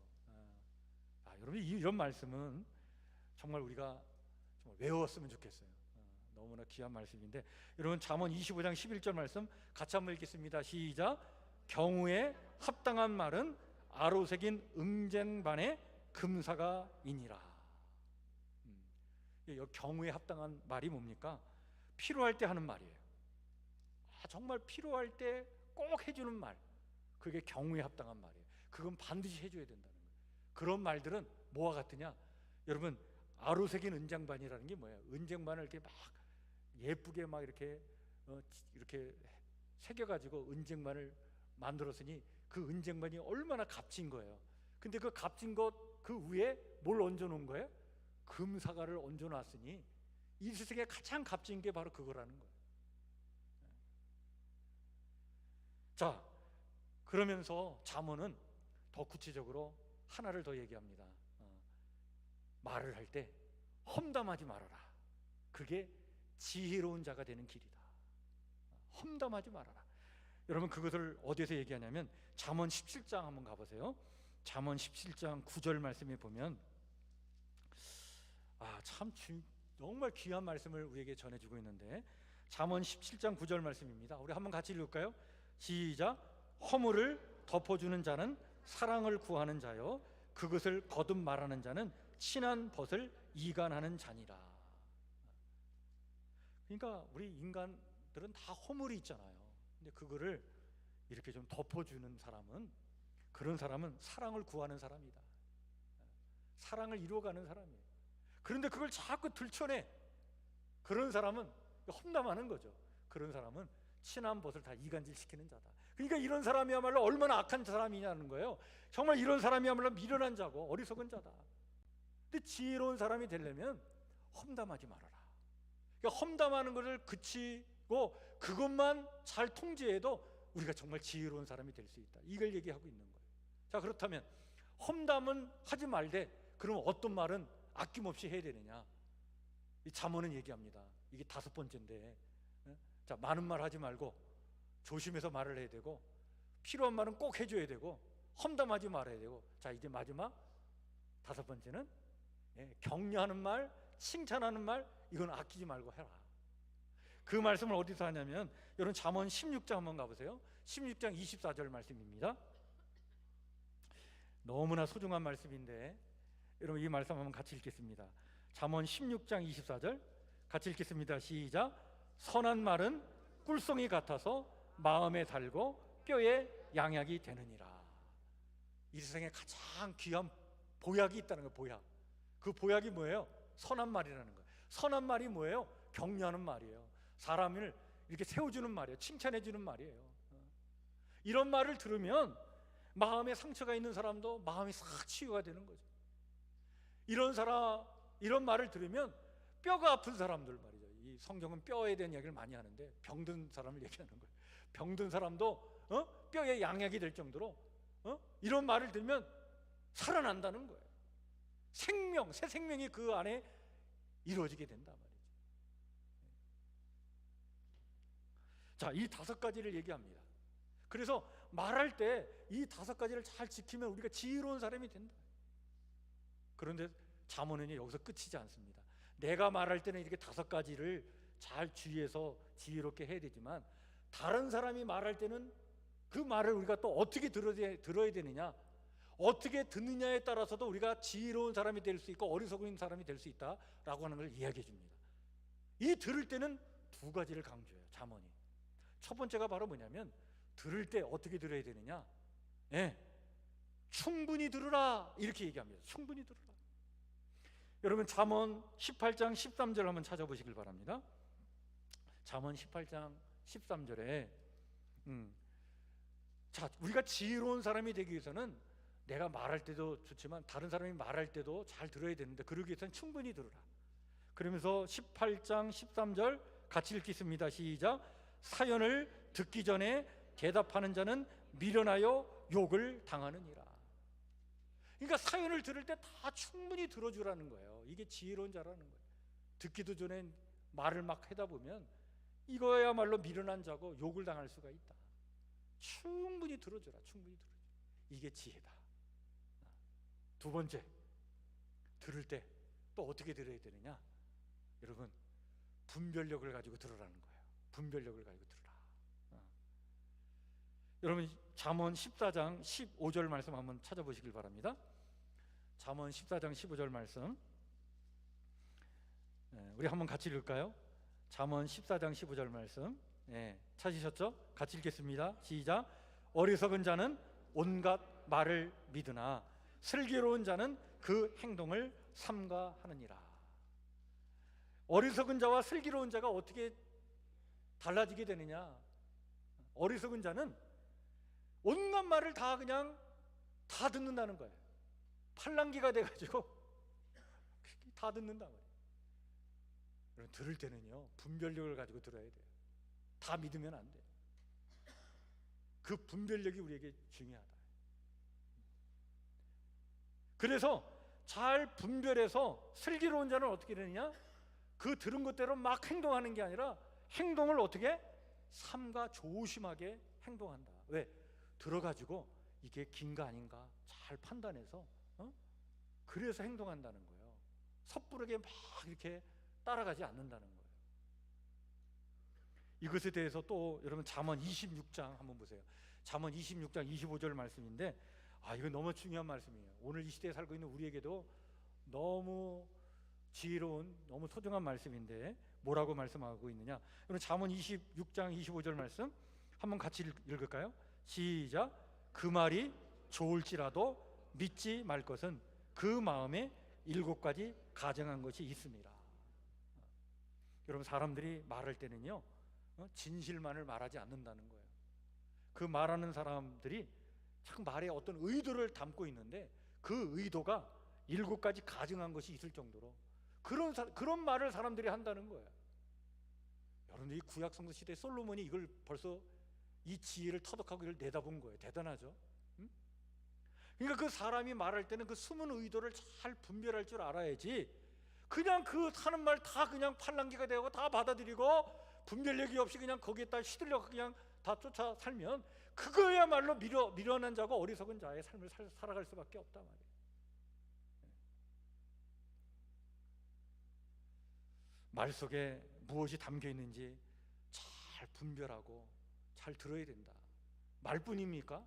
여러분 이런 말씀은 정말 우리가 정말 외웠으면 좋겠어요. 너무나 귀한 말씀인데 여러분 잠언 25장 11절 말씀 같이 한번 읽겠습니다. 시작. 경우에 합당한 말은 아로새긴 응쟁반의 금사가 이니라. 여기 경우에 합당한 말이 뭡니까? 필요할 때 하는 말이에요. 정말 필요할 때 꼭 해주는 말, 그게 경우에 합당한 말이에요. 그건 반드시 해줘야 된다는 거예요. 그런 말들은 뭐와 같으냐? 여러분 아로새긴 은쟁반이라는 게 뭐예요? 은쟁반을 이렇게 막 예쁘게 막 이렇게 새겨가지고 은쟁반을 만들었으니 그 은쟁반이 얼마나 값진 거예요. 근데 그 값진 것 그 위에 뭘 얹어놓은 거예요? 금사과를 얹어놨으니 이 세상에 가장 값진 게 바로 그거라는 거예요. 자, 그러면서 잠언은 더 구체적으로 하나를 더 얘기합니다. 말을 할 때 험담하지 말아라. 그게 지혜로운 자가 되는 길이다. 험담하지 말아라. 여러분 그것을 어디에서 얘기하냐면 잠언 17장 한번 가보세요. 잠언 17장 9절 말씀에 보면 참 정말 귀한 말씀을 우리에게 전해주고 있는데 잠언 17장 9절 말씀입니다. 우리 한번 같이 읽을까요? 시작. 허물을 덮어주는 자는 사랑을 구하는 자요 그것을 거듭 말하는 자는 친한 벗을 이간하는 자니라. 그러니까 우리 인간들은 다 허물이 있잖아요. 근데 그거를 이렇게 좀 덮어주는 사람은, 그런 사람은 사랑을 구하는 사람이다. 사랑을 이루어가는 사람이에요. 그런데 그걸 자꾸 들춰내. 그런 사람은 험담하는 거죠. 그런 사람은 친한 벗을 다 이간질시키는 자다. 그러니까 이런 사람이야말로 얼마나 악한 사람이냐는 거예요. 정말 이런 사람이야말로 미련한 자고 어리석은 자다. 근데 지혜로운 사람이 되려면 험담하지 말아라. 그러니까 험담하는 것을 그치고 그것만 잘 통제해도 우리가 정말 지혜로운 사람이 될 수 있다. 이걸 얘기하고 있는 거예요. 자, 그렇다면 험담은 하지 말되 그럼 어떤 말은 아낌없이 해야 되느냐? 이 잠언은 얘기합니다. 이게 5번째인데, 자, 많은 말 하지 말고 조심해서 말을 해야 되고, 필요한 말은 꼭 해줘야 되고, 험담하지 말아야 되고, 자, 이제 마지막 5번째는 격려하는 말, 칭찬하는 말, 이건 아끼지 말고 해라. 그 말씀을 어디서 하냐면 여러분 잠언 16장 한번 가보세요. 16장 24절 말씀입니다. 너무나 소중한 말씀인데 여러분 이 말씀 한번 같이 읽겠습니다. 잠언 16장 24절 같이 읽겠습니다. 시작. 선한 말은 꿀송이 같아서 마음에 달고 뼈에 양약이 되느니라. 이 세상에 가장 귀한 보약이 있다는 거예요. 보약. 그 보약이 뭐예요? 선한 말이라는 거예요. 선한 말이 뭐예요? 격려하는 말이에요. 사람을 이렇게 세워주는 말이에요. 칭찬해주는 말이에요. 이런 말을 들으면 마음에 상처가 있는 사람도 마음이 싹 치유가 되는 거죠. 이런 말을 들으면 뼈가 아픈 사람들 말이죠. 이 성경은 뼈에 대한 이야기를 많이 하는데 병든 사람을 얘기하는 거예요. 병든 사람도 뼈에 양약이 될 정도로 이런 말을 들으면 살아난다는 거예요. 생명, 새 생명이 그 안에 이루어지게 된단 말이죠. 자, 이 5가지를 얘기합니다. 그래서 말할 때 이 5가지를 잘 지키면 우리가 지혜로운 사람이 된다. 그런데 잠언은 여기서 끝이지 않습니다. 내가 말할 때는 이렇게 5가지를 잘 주의해서 지혜롭게 해야 되지만 다른 사람이 말할 때는 그 말을 우리가 또 어떻게 들어야 되느냐, 어떻게 듣느냐에 따라서도 우리가 지혜로운 사람이 될 수 있고 어리석은 사람이 될 수 있다라고 하는 걸 이야기해 줍니다. 이 들을 때는 2가지를 강조해요. 잠언이. 첫 번째가 바로 뭐냐면 들을 때 어떻게 들어야 되느냐, 충분히 들으라 이렇게 얘기합니다. 충분히 들으라. 여러분 잠언 18장 13절 한번 찾아보시길 바랍니다. 잠언 18장 13절에 자, 우리가 지혜로운 사람이 되기 위해서는 내가 말할 때도 좋지만 다른 사람이 말할 때도 잘 들어야 되는데 그러기 위해서는 충분히 들으라. 그러면서 18장 13절 같이 읽겠습니다. 시작. 사연을 듣기 전에 대답하는 자는 미련하여 욕을 당하느니라. 그러니까 사연을 들을 때 다 충분히 들어주라는 거예요. 이게 지혜로운 자라는 거예요. 듣기도 전에 말을 막 하다 보면 이거야말로 미련한 자고 욕을 당할 수가 있다. 충분히 들어줘라. 충분히 들어줘. 이게 지혜다. 두 번째, 들을 때 또 어떻게 들어야 되느냐? 여러분, 분별력을 가지고 들으라는 거예요. 분별력을 가지고 들으라. 여러분, 잠언 14장 15절 말씀 한번 찾아보시길 바랍니다. 잠언 14장 15절 말씀, 우리 한번 같이 읽을까요? 잠언 14장 15절 말씀, 찾으셨죠? 같이 읽겠습니다. 시작. 어리석은 자는 온갖 말을 믿으나 슬기로운 자는 그 행동을 삼가하느니라. 어리석은 자와 슬기로운 자가 어떻게 달라지게 되느냐? 어리석은 자는 온갖 말을 다 그냥 다 듣는다는 거예요. 팔랑귀가 돼가지고 다 듣는다 말이에요. 여러분, 들을 때는요, 분별력을 가지고 들어야 돼요. 다 믿으면 안 돼요. 그 분별력이 우리에게 중요하다. 그래서 잘 분별해서 슬기로운 자는 어떻게 되느냐? 그 들은 것대로 막 행동하는 게 아니라 행동을 어떻게? 삼가 조심하게 행동한다. 왜? 들어가지고 이게 긴가 아닌가 잘 판단해서 그래서 행동한다는 거예요. 섣부르게 막 이렇게 따라가지 않는다는 거예요. 이것에 대해서 또 여러분 잠언 26장 한번 보세요. 잠언 26장 25절 말씀인데, 이거 너무 중요한 말씀이에요. 오늘 이 시대에 살고 있는 우리에게도 너무 지혜로운, 너무 소중한 말씀인데 뭐라고 말씀하고 있느냐? 여러분, 잠언 26장 25절 말씀 한번 같이 읽을까요? 시작. 그 말이 좋을지라도 믿지 말 것은 그 마음에 7가지 가정한 것이 있습니다. 여러분, 사람들이 말할 때는요, 진실만을 말하지 않는다는 거예요. 그 말하는 사람들이 참 말에 어떤 의도를 담고 있는데 그 의도가 7가지 가정한 것이 있을 정도로 그런 말을 사람들이 한다는 거예요. 여러분들, 이 구약 성서 시대 솔로몬이 이걸 벌써 이 지혜를 터득하고 이걸 내다본 거예요. 대단하죠? 그러니까 그 사람이 말할 때는 그 숨은 의도를 잘 분별할 줄 알아야지, 그냥 그 하는 말 다 그냥 팔랑귀가 되고 다 받아들이고 분별력이 없이 그냥 거기에다 휘둘려 그냥 다 쫓아 살면 그거야말로 미련한 자고 어리석은 자의 삶을 살아갈 수밖에 없단 말이에요. 말 속에 무엇이 담겨 있는지 잘 분별하고 잘 들어야 된다. 말뿐입니까?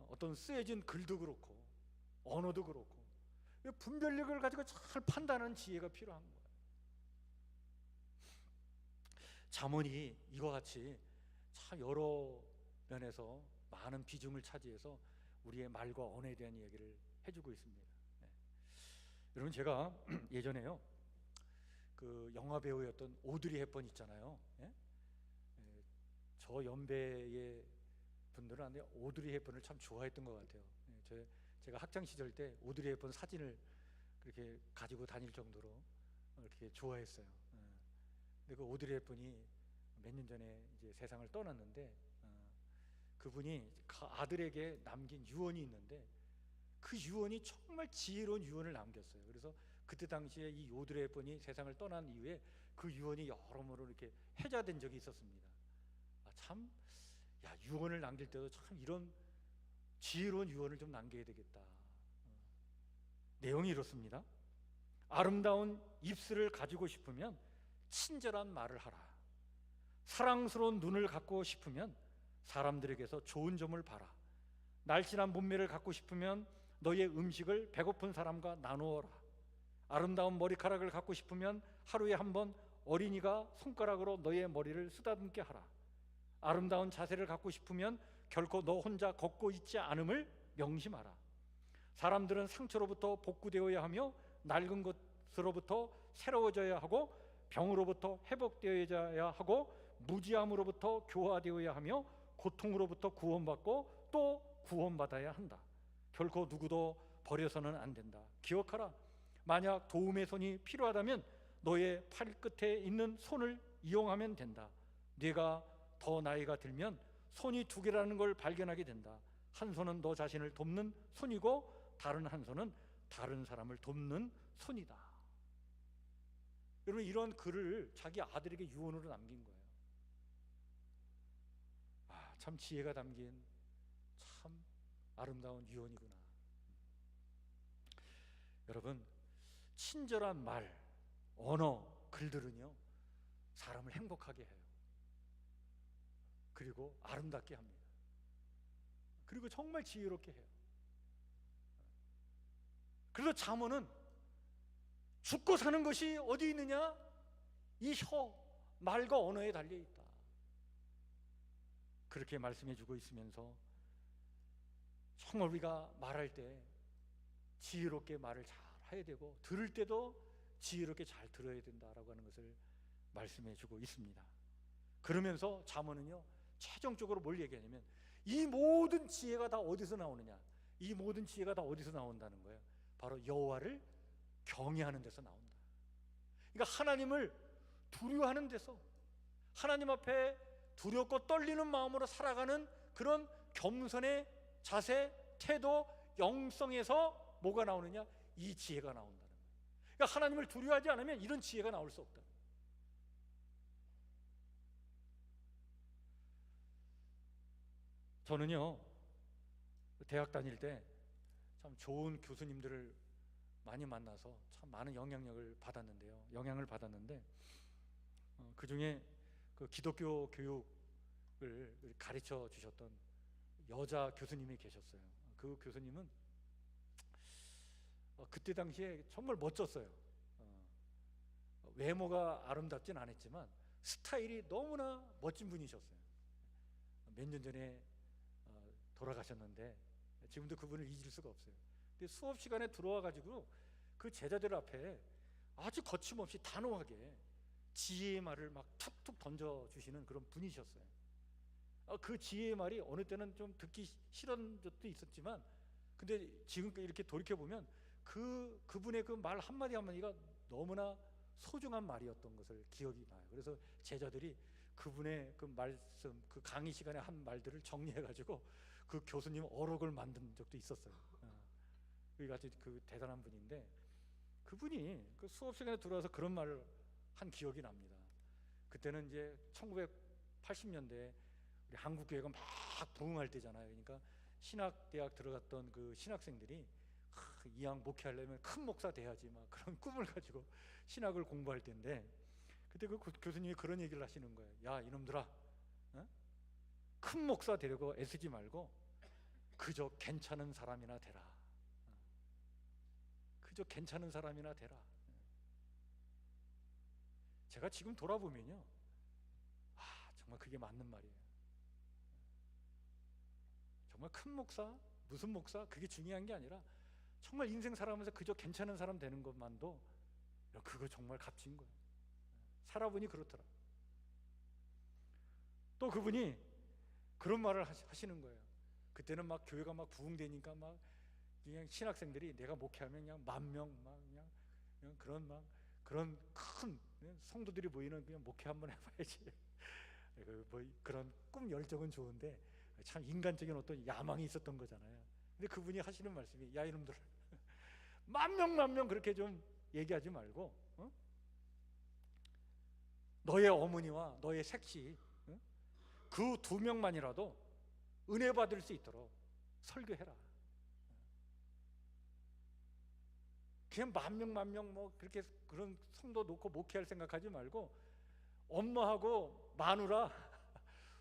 어떤 쓰여진 글도 그렇고 언어도 그렇고 분별력을 가지고 잘 판단하는 지혜가 필요한 거예요. 잠언이 이와 같이 참 여러 면에서 많은 비중을 차지해서 우리의 말과 언어에 대한 이야기를 해주고 있습니다. 여러분, 제가 예전에요, 그 영화 배우였던 오드리 헵번 있잖아요. 저 연배의 분들은 아는데 오드리 헵번을 참 좋아했던 것 같아요. 제가 학창 시절 때 오드리 헵번 사진을 그렇게 가지고 다닐 정도로 그렇게 좋아했어요. 근데 그 오드리 헵번이 몇 년 전에 이제 세상을 떠났는데, 그분이 아들에게 남긴 유언이 있는데 그 유언이 정말 지혜로운 유언을 남겼어요. 그래서 그때 당시에 이 오드리 헵번이 세상을 떠난 이후에 그 유언이 여러모로 이렇게 회자된 적이 있었습니다. 유언을 남길 때도 참 이런 지혜로운 유언을 좀 남겨야 되겠다. 내용이 이렇습니다. 아름다운 입술을 가지고 싶으면 친절한 말을 하라. 사랑스러운 눈을 갖고 싶으면 사람들에게서 좋은 점을 봐라. 날씬한 몸매를 갖고 싶으면 너의 음식을 배고픈 사람과 나누어라. 아름다운 머리카락을 갖고 싶으면 하루에 한 번 어린이가 손가락으로 너의 머리를 쓰다듬게 하라. 아름다운 자세를 갖고 싶으면 결코 너 혼자 걷고 있지 않음을 명심하라. 사람들은 상처로부터 복구되어야 하며 낡은 것으로부터 새로워져야 하고 병으로부터 회복되어야 하고 무지함으로부터 교화되어야 하며 고통으로부터 구원받고 또 구원받아야 한다. 결코 누구도 버려서는 안 된다. 기억하라. 만약 도움의 손이 필요하다면 너의 팔 끝에 있는 손을 이용하면 된다. 네가 더 나이가 들면 손이 2개라는 걸 발견하게 된다. 한 손은 너 자신을 돕는 손이고 다른 한 손은 다른 사람을 돕는 손이다. 여러분, 이런 글을 자기 아들에게 유언으로 남긴 거예요. 참 지혜가 담긴 참 아름다운 유언이구나. 여러분, 친절한 말, 언어, 글들은요 사람을 행복하게 해요. 그리고 아름답게 합니다. 그리고 정말 지혜롭게 해요. 그래서 잠언은 죽고 사는 것이 어디 있느냐? 이 혀, 말과 언어에 달려있다. 그렇게 말씀해주고 있으면서 정말 우리가 말할 때 지혜롭게 말을 잘 해야 되고, 들을 때도 지혜롭게 잘 들어야 된다라고 하는 것을 말씀해주고 있습니다. 그러면서 잠언은요 최종적으로 뭘 얘기하냐면, 이 모든 지혜가 다 어디서 나오느냐? 이 모든 지혜가 다 어디서 나온다는 거예요? 바로 여호와를 경외하는 데서 나온다. 그러니까 하나님을 두려워하는 데서, 하나님 앞에 두렵고 떨리는 마음으로 살아가는 그런 겸손의 자세, 태도, 영성에서 뭐가 나오느냐? 이 지혜가 나온다는 거예요. 그러니까 하나님을 두려워하지 않으면 이런 지혜가 나올 수 없다. 저는요 대학 다닐 때 참 좋은 교수님들을 많이 만나서 참 많은 영향을 받았는데 그 중에 그 기독교 교육을 가르쳐 주셨던 여자 교수님이 계셨어요. 그 교수님은 그때 당시에 정말 멋졌어요. 외모가 아름답진 않았지만 스타일이 너무나 멋진 분이셨어요. 몇 년 전에 돌아가셨는데 지금도 그분을 잊을 수가 없어요. 근데 수업 시간에 들어와 가지고 그 제자들 앞에 아주 거침없이 단호하게 지혜의 말을 막 툭툭 던져 주시는 그런 분이셨어요. 그 지혜의 말이 어느 때는 좀 듣기 싫은 적도 있었지만, 근데 지금 이렇게 돌이켜 보면 그분의 그 말 한마디 한마디가 너무나 소중한 말이었던 것을 기억이 나요. 그래서 제자들이 그분의 그 말씀, 그 강의 시간에 한 말들을 정리해 가지고 그 교수님 어록을 만든 적도 있었어요. 그게 아주 그 대단한 분인데, 그분이 그 수업 시간에 들어와서 그런 말을 한 기억이 납니다. 그때는 이제 1980년대 우리 한국 교회가 막 부흥할 때잖아요. 그러니까 신학대학 들어갔던 그 신학생들이 이왕 목회하려면 큰 목사 돼야지 막 그런 꿈을 가지고 신학을 공부할 때인데, 그때 그 교수님이 그런 얘기를 하시는 거예요. 야 이놈들아, 큰 목사 되려고 애쓰지 말고 그저 괜찮은 사람이나 되라. 그저 괜찮은 사람이나 되라. 제가 지금 돌아보면요, 정말 그게 맞는 말이에요. 정말 큰 목사, 무슨 목사, 그게 중요한 게 아니라 정말 인생 살아가면서 그저 괜찮은 사람 되는 것만도 그거 정말 값진 거예요. 살아보니 그렇더라. 또 그분이 그런 말을 하시는 거예요. 그때는 막 교회가 막 부흥되니까 막 그냥 신학생들이 내가 목회하면 그냥 10,000명 막 그냥 그런 큰 성도들이 모이는 그냥 목회 한번 해봐야지. 뭐 그런 꿈 열정은 좋은데 참 인간적인 어떤 야망이 있었던 거잖아요. 근데 그분이 하시는 말씀이, 야 이놈들 10,000명 그렇게 좀 얘기하지 말고 너의 어머니와 너의 색시 그 2명만이라도 은혜 받을 수 있도록 설교해라. 그냥 10,000명 뭐 그렇게 그런 성도 놓고 목회할 생각하지 말고 엄마하고 마누라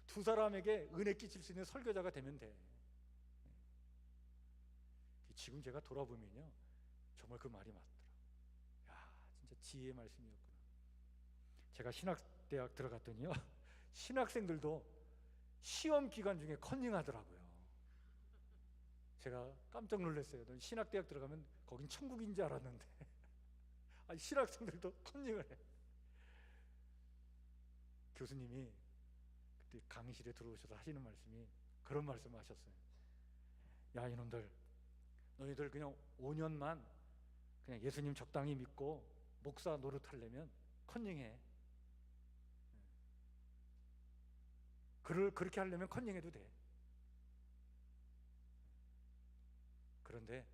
두 사람에게 은혜 끼칠 수 있는 설교자가 되면 돼. 지금 제가 돌아보면요 정말 그 말이 맞더라. 야 진짜 지혜의 말씀이었구나. 제가 신학대학 들어갔더니요 신학생들도 시험 기간 중에 컨닝하더라고요. 제가 깜짝 놀랐어요. 신학대학 들어가면 거긴 천국인 줄 알았는데 아니 신학생들도 컨닝을 해. 교수님이 그때 강의실에 들어오셔서 하시는 말씀이 그런 말씀을 하셨어요. 야 이놈들, 너희들 그냥 5년만 그냥 예수님 적당히 믿고 목사 노릇하려면 컨닝해. 그렇게 하려면 컨닝해도 돼. 그런데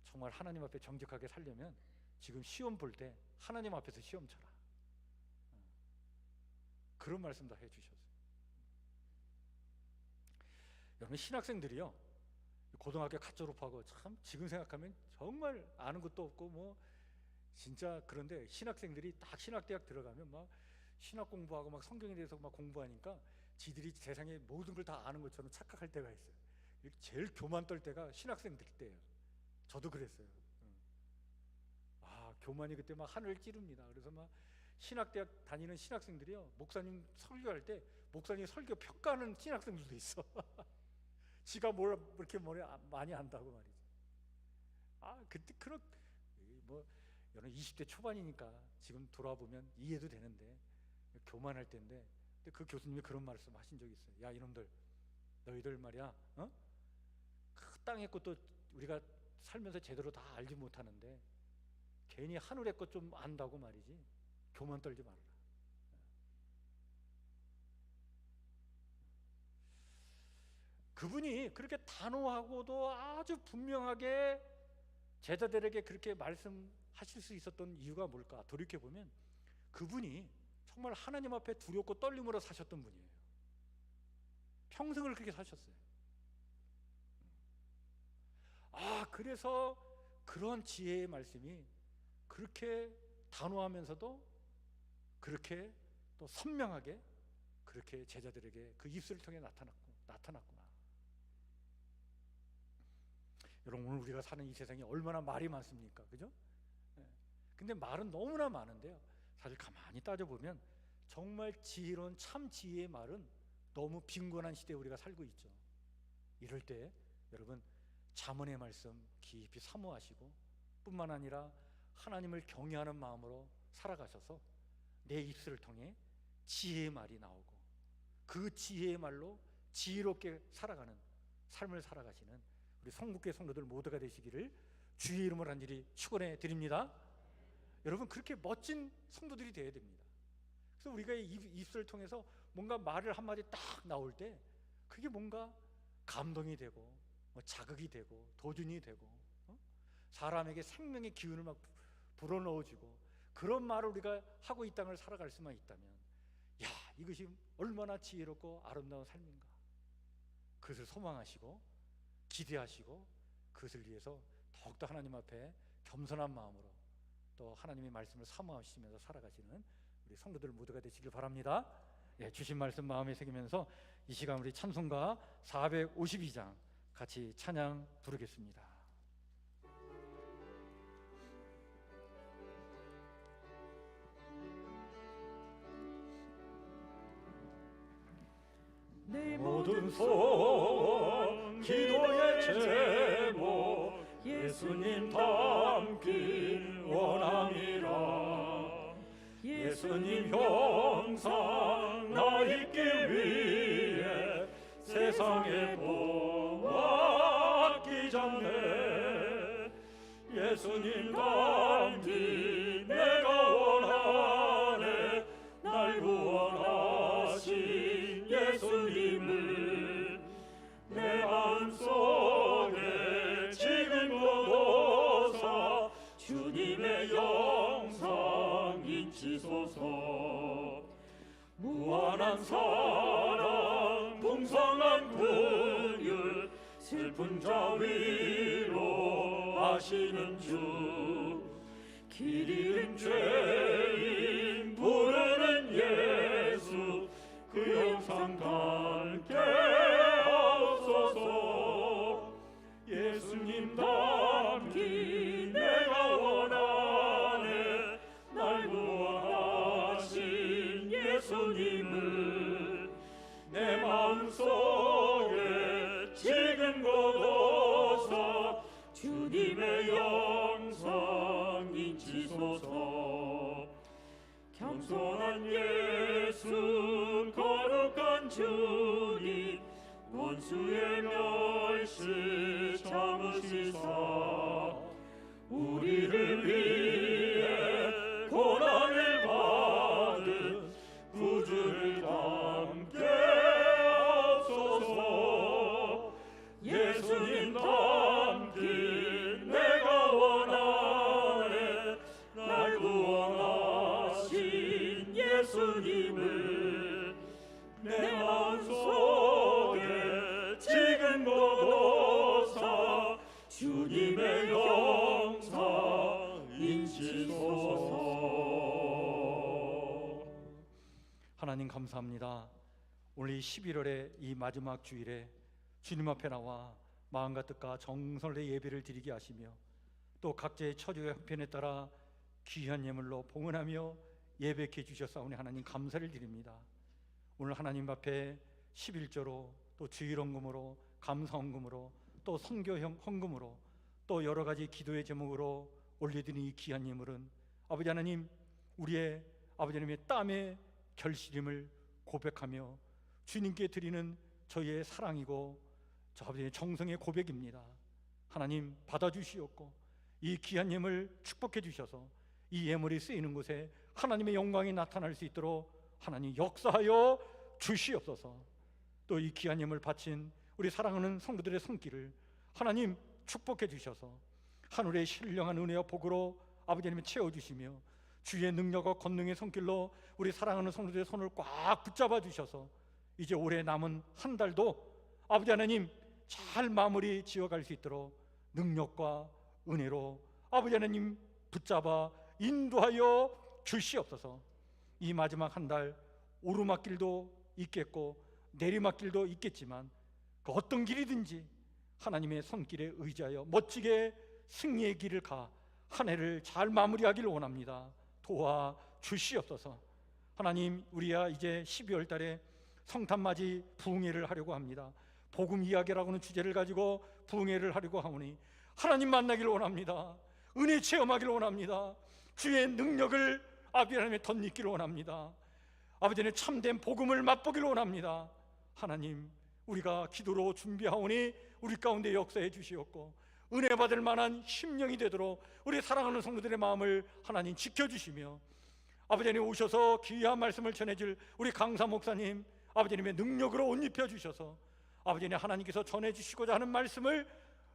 정말 하나님 앞에 정직하게 살려면 지금 시험 볼 때 하나님 앞에서 시험 쳐라. 그런 말씀도 해주셨어요. 여러분 신학생들이요, 고등학교 갓 졸업하고 참 지금 생각하면 정말 아는 것도 없고 뭐 진짜, 그런데 신학생들이 딱 신학대학 들어가면 막 신학 공부하고 막 성경에 대해서 막 공부하니까 지들이 세상의 모든 걸 다 아는 것처럼 착각할 때가 있어요. 제일 교만 떨 때가 신학생들 때예요. 저도 그랬어요. 교만이 그때 막 하늘을 찌릅니다. 그래서 막 신학대학 다니는 신학생들이요, 목사님 설교할 때 목사님 설교 평가하는 신학생들도 있어. 지가 뭘 그렇게 많이 한다고 말이지. 그때 그런 뭐 여러분 20대 초반이니까 지금 돌아보면 이해도 되는데 교만할 때인데, 근데 그 교수님이 그런 말씀 하신 적이 있어요. 야 이놈들, 너희들 말이야, 그 땅의 것도 우리가 살면서 제대로 다 알지 못하는데 괜히 하늘의 것 좀 안다고 말이지, 교만 떨지 말아라. 그분이 그렇게 단호하고도 아주 분명하게 제자들에게 그렇게 말씀하실 수 있었던 이유가 뭘까? 돌이켜보면 그분이 정말 하나님 앞에 두렵고 떨림으로 사셨던 분이에요. 평생을 그렇게 사셨어요. 그래서 그런 지혜의 말씀이 그렇게 단호하면서도 그렇게 또 선명하게 그렇게 제자들에게 그 입술을 통해 나타났구나. 여러분, 오늘 우리가 사는 이 세상이 얼마나 말이 많습니까? 그죠? 근데 말은 너무나 많은데요, 사실 가만히 따져보면 정말 지혜로운 참 지혜의 말은 너무 빈곤한 시대에 우리가 살고 있죠. 이럴 때 여러분, 잠언의 말씀 깊이 사모하시고 뿐만 아니라 하나님을 경외하는 마음으로 살아가셔서 내 입술을 통해 지혜의 말이 나오고 그 지혜의 말로 지혜롭게 살아가는 삶을 살아가시는 우리 성북교회 성도들 모두가 되시기를 주의 이름으로 간절히 축원해 드립니다. 여러분, 그렇게 멋진 성도들이 되어야 됩니다. 그래서 우리가 입술을 통해서 뭔가 말을 한마디 딱 나올 때 그게 뭔가 감동이 되고 뭐 자극이 되고 도전이 되고 사람에게 생명의 기운을 막 불어넣어주고, 그런 말을 우리가 하고 이 땅을 살아갈 수만 있다면, 야, 이것이 얼마나 지혜롭고 아름다운 삶인가. 그것을 소망하시고 기대하시고 그것을 위해서 더욱더 하나님 앞에 겸손한 마음으로 또 하나님의 말씀을 사모하시면서 살아가시는 우리 성도들 모두가 되시길 바랍니다. 주신 말씀 마음에 새기면서 이 시간 우리 찬송가 452장 같이 찬양 부르겠습니다. 내 모든 소원 기도의 제목 예수님 닮기 원함이라. 예수님 형상 나 입기 위해 세상에 보았기 전에 예수님 닮기 내가 원하네. 날 구원하신 예수님을 내 마음속에 지금 거둬서 주님의 영상 인치소서. 무한한 사랑 풍성한 긍휼 슬픈 자 위로 하시는 주. 길 잃은 죄인 부르는 예수 그 형상 닮게 하옵소서. 예수님 닮기 내가 원하네. 날 구원하신 예수님을 내 마음속에 지금 거둬서 주님의 영상 인치소서. 겸손한 예수 거룩한 주님 원수의 멸시 참으시사 우리를 위해 고난을 받은 구주를 닮게 하옵소서. 예수님 닮기 내가 원하네. 날 구원하신 예수님을 내 마음속에 지금 주님의 영상 인치소서. 하나님 감사합니다. 오늘 이 11월의 이 마지막 주일에 주님 앞에 나와 마음과 뜻과 정성의 예배를 드리게 하시며 또 각자의 처지와 형편에 따라 귀한 예물로 봉헌하며 예배케 주셨사오니 하나님 감사를 드립니다. 오늘 하나님 앞에 11조로 또 주일 헌금으로 감사 헌금으로 또 선교 헌금으로 또 여러 가지 기도의 제목으로 올려드린 이 귀한 예물은 아버지 하나님 우리의 아버지 하나님의 땀의 결실임을 고백하며 주님께 드리는 저희의 사랑이고 저 아버지의 정성의 고백입니다. 하나님 받아주시옵고 이 귀한 예물 축복해 주셔서 이 예물이 쓰이는 곳에 하나님의 영광이 나타날 수 있도록 하나님 역사하여 주시옵소서. 또 이 귀한 예물 바친 우리 사랑하는 성도들의 손길을 하나님 축복해 주셔서 하늘의 신령한 은혜와 복으로 아버지 하나님 채워주시며 주의 능력과 권능의 손길로 우리 사랑하는 성도들의 손을 꽉 붙잡아 주셔서 이제 올해 남은 한 달도 아버지 하나님 잘 마무리 지어갈 수 있도록 능력과 은혜로 아버지 하나님 붙잡아 인도하여 주시옵소서. 이 마지막 한 달 오르막길도 있겠고 내리막길도 있겠지만 그 어떤 길이든지 하나님의 손길에 의지하여 멋지게 승리의 길을 가 한 해를 잘 마무리하기를 원합니다. 도와 주시옵소서. 하나님 우리야 이제 12월 달에 성탄맞이 부흥회를 하려고 합니다. 복음 이야기라고는 주제를 가지고 부흥회를 하려고 하오니 하나님 만나기를 원합니다. 은혜 체험하기를 원합니다. 주의 능력을 아버지 하나님의 덧입기를 원합니다. 아버지는 참된 복음을 맛보기를 원합니다. 하나님 우리가 기도로 준비하오니 우리 가운데 역사해 주시옵고 은혜 받을 만한 심령이 되도록 우리 사랑하는 성도들의 마음을 하나님 지켜주시며 아버지 하나님 오셔서 귀한 말씀을 전해줄 우리 강사 목사님 아버지 하나님의 능력으로 옷 입혀 주셔서 아버지 하나님 하나님께서 전해주시고자 하는 말씀을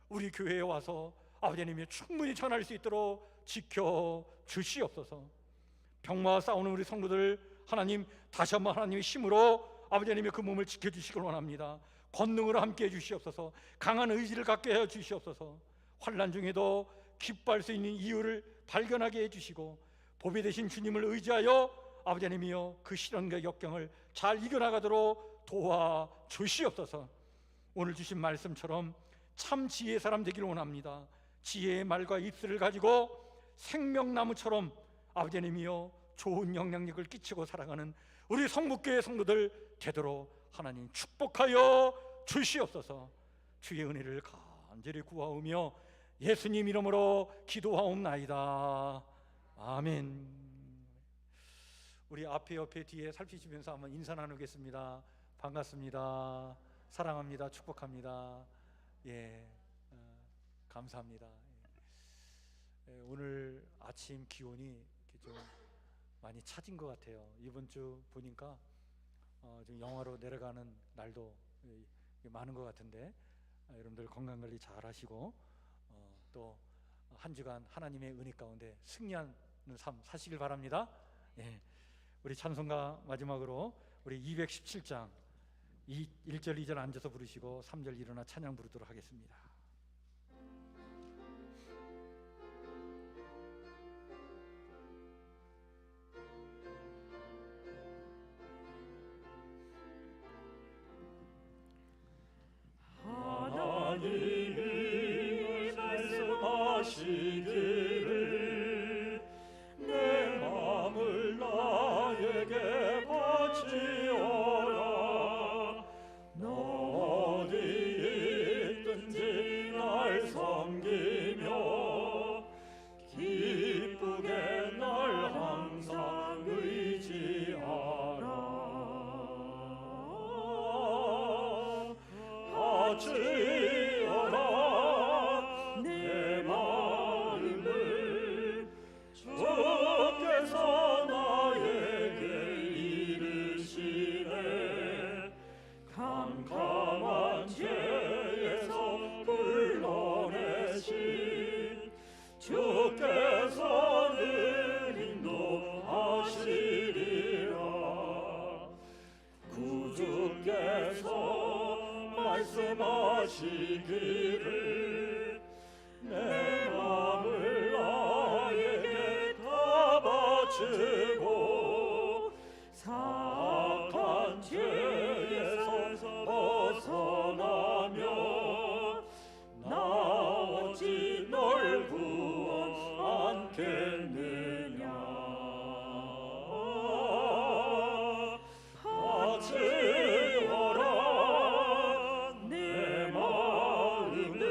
우리 교회에 와서 아버지 하나님이 충분히 전할 수 있도록 지켜주시옵소서. 병마와 싸우는 우리 성도들 하나님 다시 한번 하나님의 힘으로 아버지 하나님의 그 몸을 지켜주시길 원합니다. 권능으로 함께해 주시옵소서. 강한 의지를 갖게 해 주시옵소서. 환난 중에도 기뻐할 수 있는 이유를 발견하게 해주시고 보배 되신 주님을 의지하여 아버지 하나님이여 그 시련과 역경을 잘 이겨나가도록 도와주시옵소서. 오늘 주신 말씀처럼 참 지혜의 사람 되기를 원합니다. 지혜의 말과 입술을 가지고 생명나무처럼 아버지 하나님이여 좋은 영향력을 끼치고 살아가는 우리 성북교회 성도들 되도록 하나님 축복하여 주시옵소서. 주의 은혜를 간절히 구하오며 예수님 이름으로 기도하옵나이다. 아멘. 우리 앞에 옆에 뒤에 살피시면서 한번 인사 나누겠습니다. 반갑습니다. 사랑합니다. 축복합니다. 감사합니다. 오늘 아침 기온이 이렇게 좀 많이 차진 것 같아요. 이번 주 보니까 좀 영하로 내려가는 날도 많은 것 같은데 여러분들 건강관리 잘 하시고 또 한 주간 하나님의 은혜 가운데 승리하는 삶 사시길 바랍니다. 우리 찬송가 마지막으로 우리 217장 1절 2절 앉아서 부르시고 3절 일어나 찬양 부르도록 하겠습니다. 하나님이 말씀하시기를 내 마음을 나에게 바치어라. 너 어디 있든지 날 섬기며 기쁘게 날 항상 의지하라. 바치어라 내 마음을 주께서 나에게 이르시네. 캄캄한 죄에서 불러내신 주께서 늘 인도하시리라. 구주께서 말씀하시기를 마시고 악한 죄에서 벗어나며 나 어찌 널 구원하겠느냐. 바치어라 내 마음을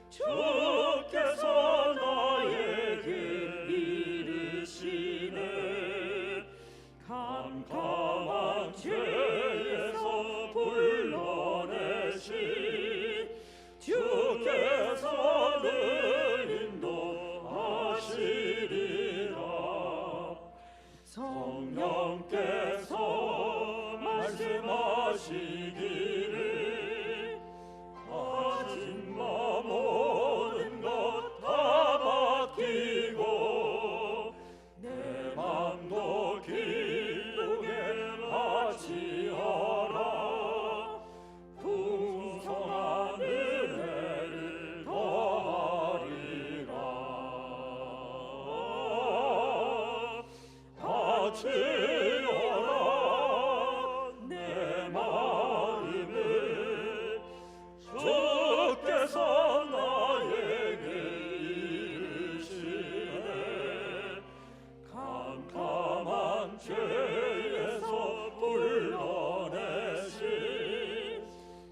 주께서 나에게 이르시네. 캄캄한 죄에서 불러내신 주께서는 인도하시리라. 성령께서 말씀하시기를 가진 마 모든 것 다 맡기고 내 맘도 기쁘게 바치어라. 풍성한 은혜를 더하리라. 바치어라 내 마음을 주께서 나에게 이르시네. 캄캄한 죄에서 불러내신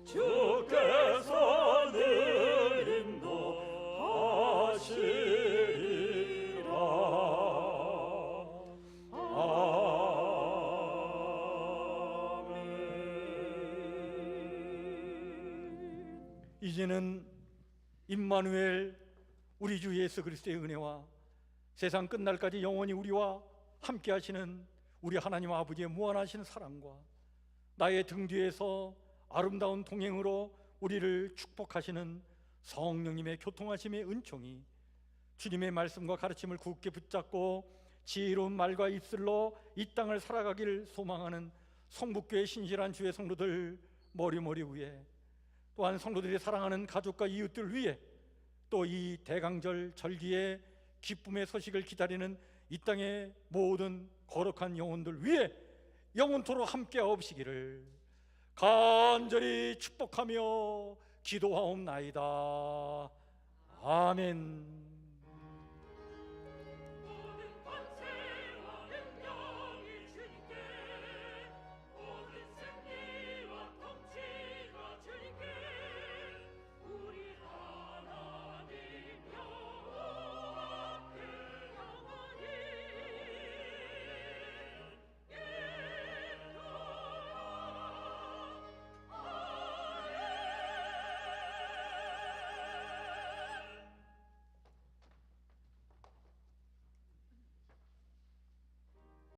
주께서는 인도하시리라. 이제는 임마누엘 우리 주 예수 그리스도의 은혜와 세상 끝날까지 영원히 우리와 함께 하시는 우리 하나님 아버지의 무한하신 사랑과 나의 등 뒤에서 아름다운 동행으로 우리를 축복하시는 성령님의 교통하심의 은총이 주님의 말씀과 가르침을 굳게 붙잡고 지혜로운 말과 입술로 이 땅을 살아가기를 소망하는 성북교회 신실한 주의 성도들 머리머리 위에, 또한 성도들이 사랑하는 가족과 이웃들 위에, 또 이 대강절 절기의 기쁨의 소식을 기다리는 이 땅의 모든 거룩한 영혼들 위에 영원토록 함께 하옵시기를 간절히 축복하며 기도하옵나이다. 아멘.